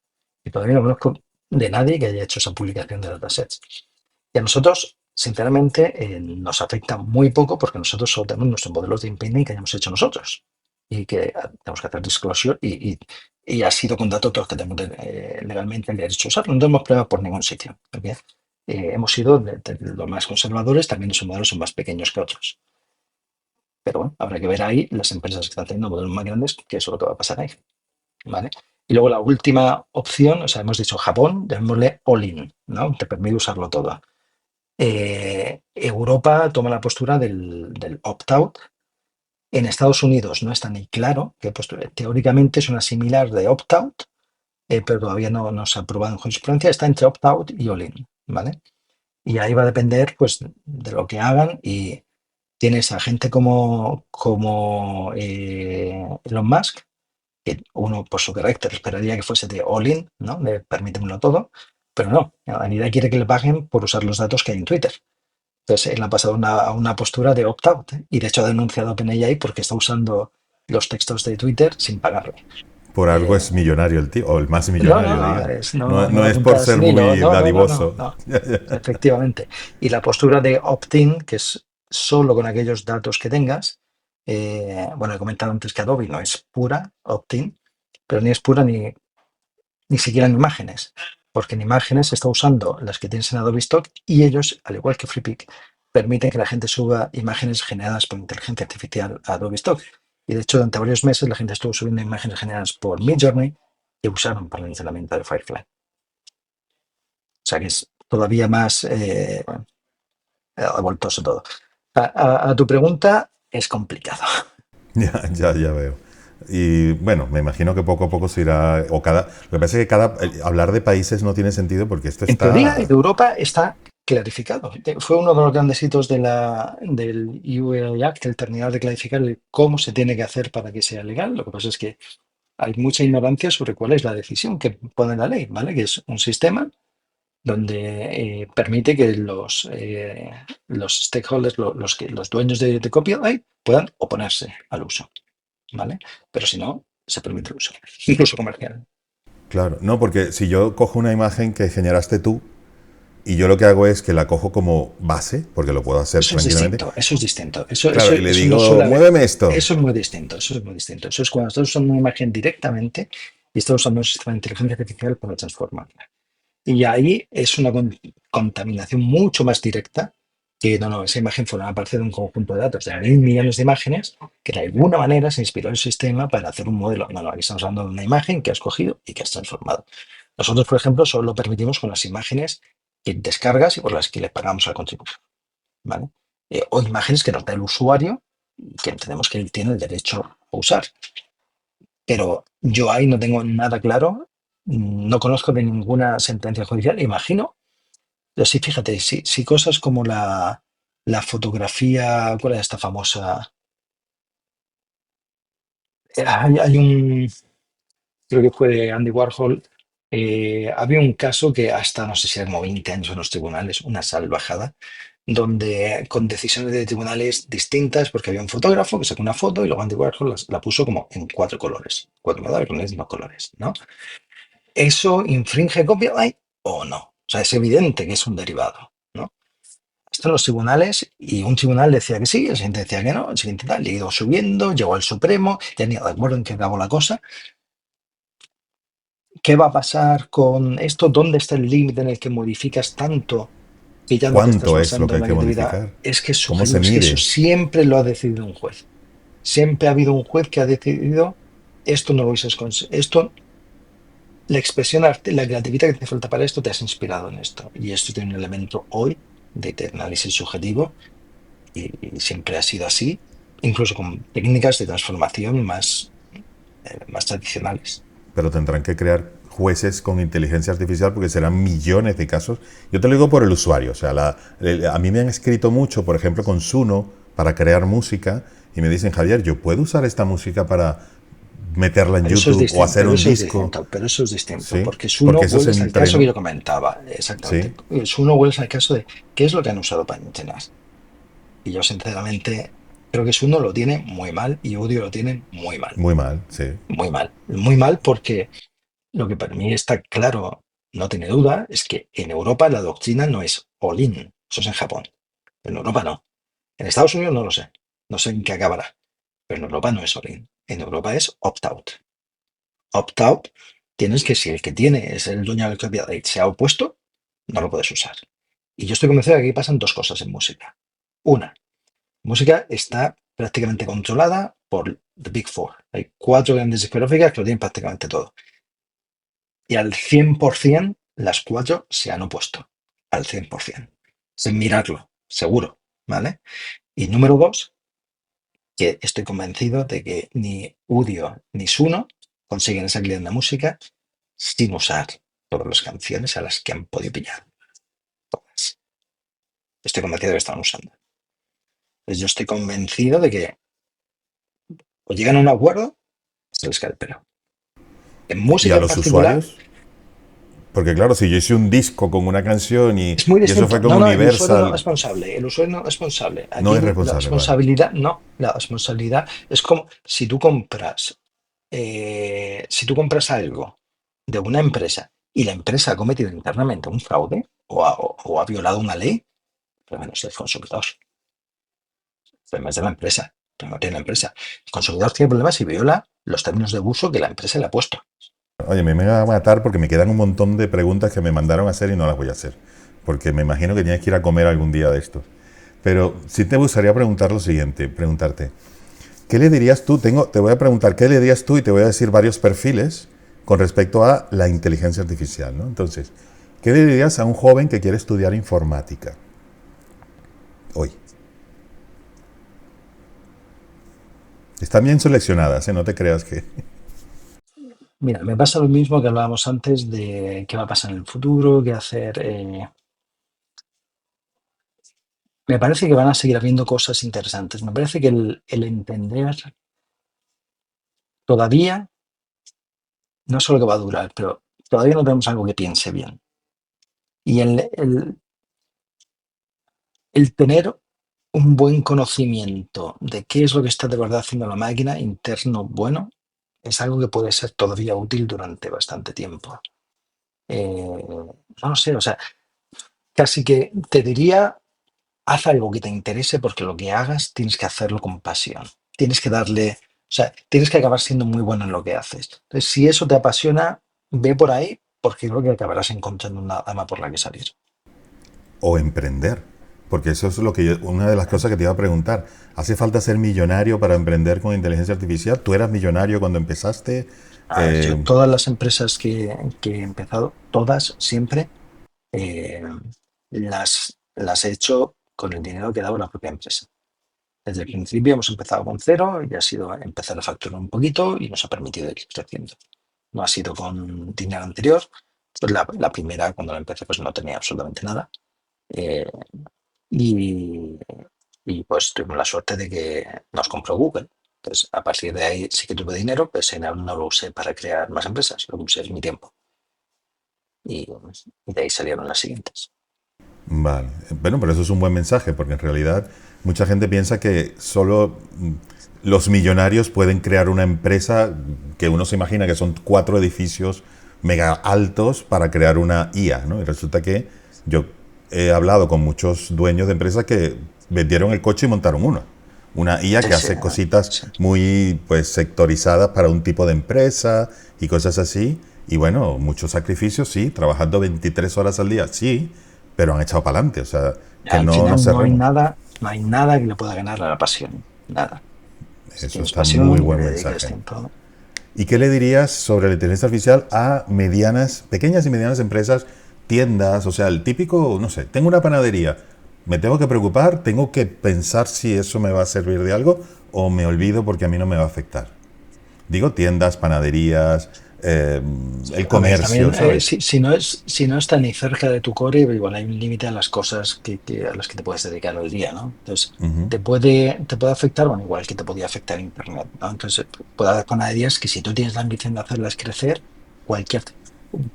Y todavía no conozco de nadie que haya hecho esa publicación de datasets. Y a nosotros, sinceramente, nos afecta muy poco porque nosotros solo tenemos nuestros modelos de empeño que hayamos hecho nosotros y que tenemos que hacer disclosure y ha sido con datos todos que tenemos legalmente el derecho a usar. No tenemos pruebas por ningún sitio. Porque, hemos sido de los más conservadores, también nuestros modelos son más pequeños que otros. Pero bueno, habrá que ver ahí las empresas que están teniendo modelos más grandes, qué es lo que va a pasar ahí. ¿Vale? Y luego la última opción, o sea, hemos dicho Japón, llamémosle all-in, ¿no? Te permite usarlo todo. Europa toma la postura del opt-out. En Estados Unidos no está ni claro qué postura. Teóricamente es una similar de opt-out, pero todavía no se ha aprobado en jurisprudencia. Está entre opt-out y all-in, ¿vale? Y ahí va a depender, pues, de lo que hagan y tienes a gente como Elon Musk, que uno por su carácter esperaría que fuese de all-in, ¿no? De permítemelo todo, pero no, la realidad quiere que le paguen por usar los datos que hay en Twitter. Entonces, él ha pasado a una postura de opt-out y de hecho ha denunciado a OpenAI porque está usando los textos de Twitter sin pagarle. Por algo Eh, es millonario el tío, o el más no, no, millonario, no, digamos. no, no No lo es por apuntas ser ni lo, muy no, no, no, no, dadivoso. no, efectivamente. Y la postura de opt-in, que es solo con aquellos datos que tengas, bueno, he comentado antes que Adobe no es pura opt-in, pero ni es pura ni siquiera en imágenes, porque en imágenes se está usando las que tienes en Adobe Stock y ellos, al igual que FreePic, permiten que la gente suba imágenes generadas por inteligencia artificial a Adobe Stock. Y de hecho, durante varios meses la gente estuvo subiendo imágenes generadas por Midjourney que usaron para el entrenamiento de Firefly. O sea que es todavía más revoltoso todo. A tu pregunta, es complicado. Ya veo. Y bueno, me imagino que poco a poco se irá. Lo que pasa es que hablar de países no tiene sentido porque esto En teoría, está. Europa está clarificado. Fue uno de los grandes hitos del UAI Act, el terminar de clarificar cómo se tiene que hacer para que sea legal. Lo que pasa es que hay mucha ignorancia sobre cuál es la decisión que pone la ley, ¿vale? Que es un sistema donde permite que los stakeholders, los dueños de copyright, puedan oponerse al uso, ¿vale? Pero si no, se permite el uso, incluso comercial. Claro, no, porque si yo cojo una imagen que generaste tú y yo lo que hago es que la cojo como base, porque lo puedo hacer Eso es tranquilamente, distinto, eso es distinto. Eso, eso, claro, y le eso no digo, suele haber. muéveme esto. Eso es muy distinto, eso es muy distinto. Eso es cuando estás usando una imagen directamente y estás usando un sistema de inteligencia artificial para transformarla. Y ahí es una contaminación mucho más directa que no, esa imagen forma parte de un conjunto de datos de 1.000 millones de imágenes que de alguna manera se inspiró el sistema para hacer un modelo. No, aquí estamos hablando de una imagen que has cogido y que has transformado. Nosotros, por ejemplo, solo lo permitimos con las imágenes que descargas y por las que le pagamos al contribuidor. ¿Vale? O imágenes que nos da el usuario que entendemos que él tiene el derecho a usar. Pero yo ahí no tengo nada claro, no conozco de ninguna sentencia judicial, imagino. Pero sí, fíjate, si cosas como la fotografía, ¿cuál es esta famosa? Hay un, creo que fue de Andy Warhol, había un caso que hasta, no sé si era como 20 años en los tribunales, una salvajada, donde con decisiones de tribunales distintas, porque había un fotógrafo que sacó una foto y luego Andy Warhol la puso como en cuatro colores, cuatro modelos con los mismos colores, ¿no? ¿Eso infringe copyright o no? O sea, es evidente que es un derivado, ¿no? Esto en los tribunales y un tribunal decía que sí, el siguiente decía que no, el siguiente tal, y ha ido subiendo, llegó al Supremo, ya ni de acuerdo en qué acabó la cosa. ¿Qué va a pasar con esto? ¿Dónde está el límite en el que modificas tanto que ya no te estás ¿Cuánto es lo basando que en hay la que creatividad? modificar? Es que es ¿Cómo subjetivo, se es que eso mide? siempre lo ha decidido un juez. Siempre ha habido un juez que ha decidido esto no lo uses con esto, la expresión, la creatividad que te falta para esto te has inspirado en esto. Y esto tiene un elemento hoy de análisis subjetivo y siempre ha sido así, incluso con técnicas de transformación más tradicionales. Pero tendrán que crear jueces con inteligencia artificial porque serán millones de casos. Yo te lo digo por el usuario. O sea, a mí me han escrito mucho, por ejemplo, con Suno para crear música y me dicen, Javier, ¿yo puedo usar esta música para meterla en Pero eso es YouTube o distinto, hacer un disco? pero eso es distinto, Sí, porque Suno porque eso se vuelves al caso que entrenó. yo comentaba, exactamente. Sí, Suno vuelves al caso de qué es lo que han usado para entrenar. Y yo, sinceramente, creo que Suno lo tiene muy mal y Udio lo tiene muy mal. muy mal, sí. Muy mal. Muy mal porque lo que para mí está claro, no tiene duda, es que en Europa la doctrina no es all-in. Eso es en Japón. En Europa no. En Estados Unidos no lo sé. No sé en qué acabará. Pero en Europa no es all-in. En Europa es opt-out. Opt-out tienes que, si el que tiene es el dueño del copyright se ha opuesto, no lo puedes usar. Y yo estoy convencido de que aquí pasan dos cosas en música. Una, música está prácticamente controlada por The Big Four. Hay cuatro grandes discográficas que lo tienen prácticamente todo. Y al 100% las cuatro se han opuesto. Al 100%. Sin mirarlo, seguro. ¿Vale? Y número dos, que estoy convencido de que ni Udio ni Suno consiguen esa calidad de música sin usar todas las canciones a las que han podido pillar. Todas. Estoy convencido de que están usando. Entonces yo estoy convencido de que o llegan a un acuerdo, se les cae el pelo. En ¿Y música a en los particular, usuarios? Porque claro, si yo hice un disco con una canción es muy y eso distinto. fue con No, no, el usuario no es Universal, responsable. El usuario no es responsable. no Aquí es la responsable, vale. responsabilidad, no. La responsabilidad es como si tú compras algo de una empresa y la empresa ha cometido internamente un fraude o ha violado una ley, pero bueno, es el consumidor. El problema es de la empresa, pero no tiene la empresa. El consumidor tiene problemas si viola los términos de uso que la empresa le ha puesto. Oye, me va a matar porque me quedan un montón de preguntas que me mandaron a hacer y no las voy a hacer. Porque me imagino que tienes que ir a comer algún día de estos. Pero sí te gustaría preguntar lo siguiente, preguntarte, ¿qué le dirías tú? Te voy a preguntar, ¿qué le dirías tú? Y te voy a decir varios perfiles con respecto a la inteligencia artificial, ¿no? Entonces, ¿qué le dirías a un joven que quiere estudiar informática hoy? Están bien seleccionadas, ¿eh? No te creas que... Mira, me pasa lo mismo que hablábamos antes de qué va a pasar en el futuro, qué hacer. Me parece que van a seguir habiendo cosas interesantes. Me parece que el entender todavía, no solo que va a durar, pero todavía no tenemos algo que piense bien. Y el tener un buen conocimiento de qué es lo que está de verdad haciendo la máquina interno bueno es algo que puede ser todavía útil durante bastante tiempo. No lo sé, o sea, casi que te diría, haz algo que te interese porque lo que hagas tienes que hacerlo con pasión. Tienes que darle, o sea, tienes que acabar siendo muy bueno en lo que haces. Entonces, si eso te apasiona, ve por ahí porque creo que acabarás encontrando una dama por la que salir. O emprender. Porque eso es lo que una de las cosas que te iba a preguntar. ¿Hace falta ser millonario para emprender con inteligencia artificial? ¿Tú eras millonario cuando empezaste? A ver, yo Eh, todas las empresas que he empezado, todas siempre eh, las he hecho con el dinero que daba la propia empresa. Desde el principio hemos empezado con cero y ha sido empezar a facturar un poquito y nos ha permitido ir creciendo. No ha sido con dinero anterior. Pues la primera, cuando la empecé, pues no tenía absolutamente nada. Eh, y, y pues tuvimos la suerte de que nos compró Google. Entonces, a partir de ahí sí que tuve dinero, pero ese dinero no lo usé para crear más empresas, lo que usé es mi tiempo. Y de ahí salieron las siguientes. vale. Bueno, pero eso es un buen mensaje, porque en realidad mucha gente piensa que solo los millonarios pueden crear una empresa que uno se imagina que son 4 edificios mega altos para crear una IA, ¿no? Y resulta que yo he hablado con muchos dueños de empresas que vendieron el coche y montaron uno. Una IA Sí, que sí, hace cositas sí. muy pues sectorizadas para un tipo de empresa y cosas así. Y bueno, muchos sacrificios, sí, trabajando 23 horas al día, sí, pero han echado para adelante, o sea, que Al no nos final cerremos. no hay nada que le pueda ganar a la pasión. Nada. Si Eso tienes está muy pasión y buen le dedicas mensaje. tiempo. ¿Y qué le dirías sobre la inteligencia artificial a medianas, pequeñas y medianas empresas, tiendas, o sea, el típico, no sé, tengo una panadería, me tengo que preocupar, tengo que pensar si eso me va a servir de algo o me olvido porque a mí no me va a afectar? Digo tiendas, panaderías, eh, el A ver, comercio, también, ¿sabes? si no está ni cerca de tu core, igual hay un límite a las cosas a las que te puedes dedicar al día, ¿no? Entonces, te puede afectar, bueno, igual que te podía afectar Internet, ¿no? Entonces, puede haber panaderías que si tú tienes la ambición de hacerlas crecer, cualquier,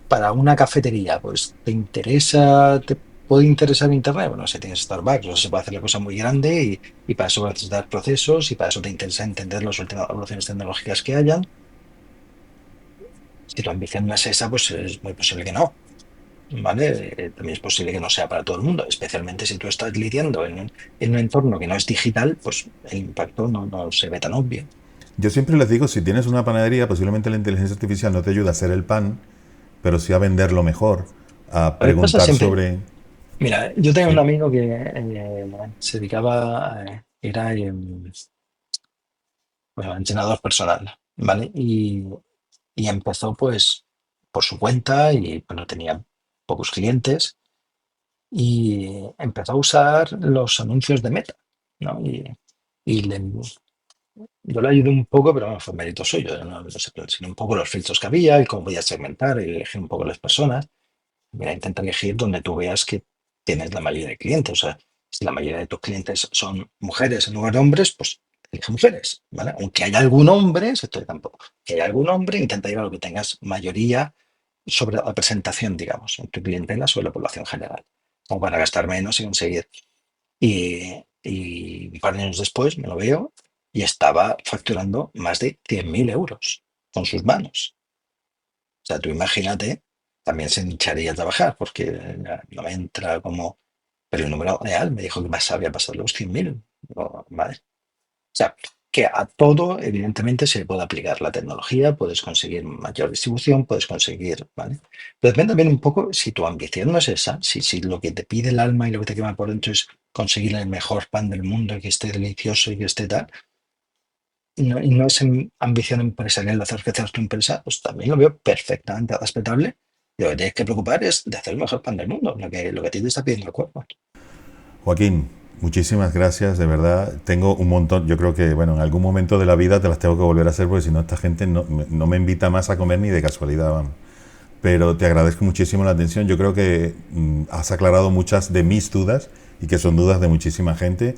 para una cafetería, pues te interesa, te puede interesar Internet, bueno, si tienes Starbucks, o sea, se puede hacer la cosa muy grande y para eso vas a dar procesos y para eso te interesa entender las últimas evoluciones tecnológicas que hayan. Si tu ambición no es esa, pues es muy posible que no, ¿vale? También es posible que no sea para todo el mundo, especialmente si tú estás lidiando en un entorno que no es digital, pues el impacto no se ve tan obvio. Yo siempre les digo, si tienes una panadería, posiblemente la inteligencia artificial no te ayuda a hacer el pan, pero sí a venderlo mejor, a A ver, pasa preguntar siempre. sobre... Mira, yo tenía un Sí. amigo que se dedicaba, era bueno, entrenador personal, ¿vale? Y empezó pues por su cuenta y bueno, tenía pocos clientes y empezó a usar los anuncios de Meta, ¿no? Y yo le ayudé un poco, pero no fue mérito suyo, no sé, sino un poco los filtros que había y cómo podía segmentar y elegir un poco las personas. Mira, intenta elegir donde tú veas que tienes la mayoría de clientes. O sea, si la mayoría de tus clientes son mujeres en lugar de hombres, pues elige mujeres, ¿vale? Aunque haya algún hombre, esto tampoco, que haya algún hombre, intenta ir a lo que tengas mayoría sobre la presentación, digamos, en tu clientela sobre la población general, como para gastar menos y conseguir. Y un par de años después me lo veo y estaba facturando más de 100.000 euros con sus manos. O sea, tú imagínate, también se hincharía a trabajar porque no me entra como... Pero el número real me dijo que más había pasado los 100.000. Digo, vale. O sea, que a todo, evidentemente, se puede aplicar la tecnología, puedes conseguir mayor distribución, puedes conseguir, ¿vale? Pero depende también un poco si tu ambición no es esa, si lo que te pide el alma y lo que te quema por dentro es conseguir el mejor pan del mundo y que esté delicioso y que esté tal, y no es ambición empresarial de hacer crecer tu empresa, pues también lo veo perfectamente respetable. Y lo que tienes que preocupar es de hacer el mejor pan del mundo, lo que a ti te está pidiendo el cuerpo. Joaquín, muchísimas gracias, de verdad. Tengo un montón, yo creo que, bueno, en algún momento de la vida te las tengo que volver a hacer porque si no esta gente no me invita más a comer ni de casualidad, vamos. Pero te agradezco muchísimo la atención. Yo creo que has aclarado muchas de mis dudas y que son dudas de muchísima gente.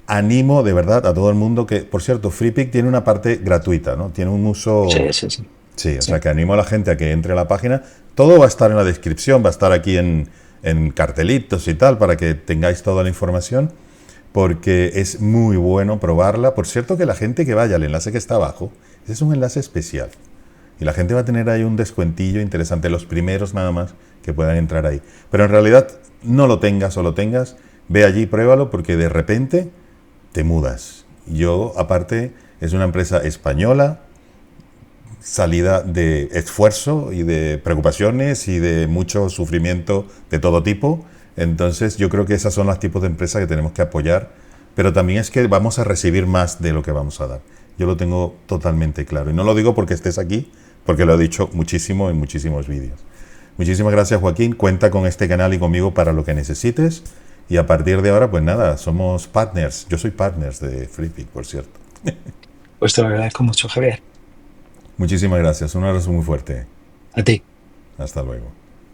Animo de verdad a todo el mundo que, por cierto, FreePic tiene una parte gratuita, ¿no? Tiene un uso... Sí, sí, sí. Sí, o sea Sí. que animo a la gente a que entre a la página. Todo va a estar en la descripción, va a estar aquí en cartelitos y tal para que tengáis toda la información porque es muy bueno probarla. Por cierto que la gente que vaya al enlace que está abajo, ese es un enlace especial. Y la gente va a tener ahí un descuentillo interesante, los primeros nada más que puedan entrar ahí. Pero en realidad no lo tengas o lo tengas, ve allí y pruébalo porque de repente te mudas. Yo, aparte, es una empresa española, salida de esfuerzo y de preocupaciones y de mucho sufrimiento de todo tipo. Entonces yo creo que esas son los tipos de empresas que tenemos que apoyar, pero también es que vamos a recibir más de lo que vamos a dar. Yo lo tengo totalmente claro. Y no lo digo porque estés aquí, porque lo he dicho muchísimo en muchísimos vídeos. Muchísimas gracias, Joaquín. Cuenta con este canal y conmigo para lo que necesites. Y a partir de ahora, pues nada, somos partners. Yo soy partners de FreePic, por cierto. Pues te lo agradezco mucho, Javier. Muchísimas gracias. Un abrazo muy fuerte. A ti. Hasta luego.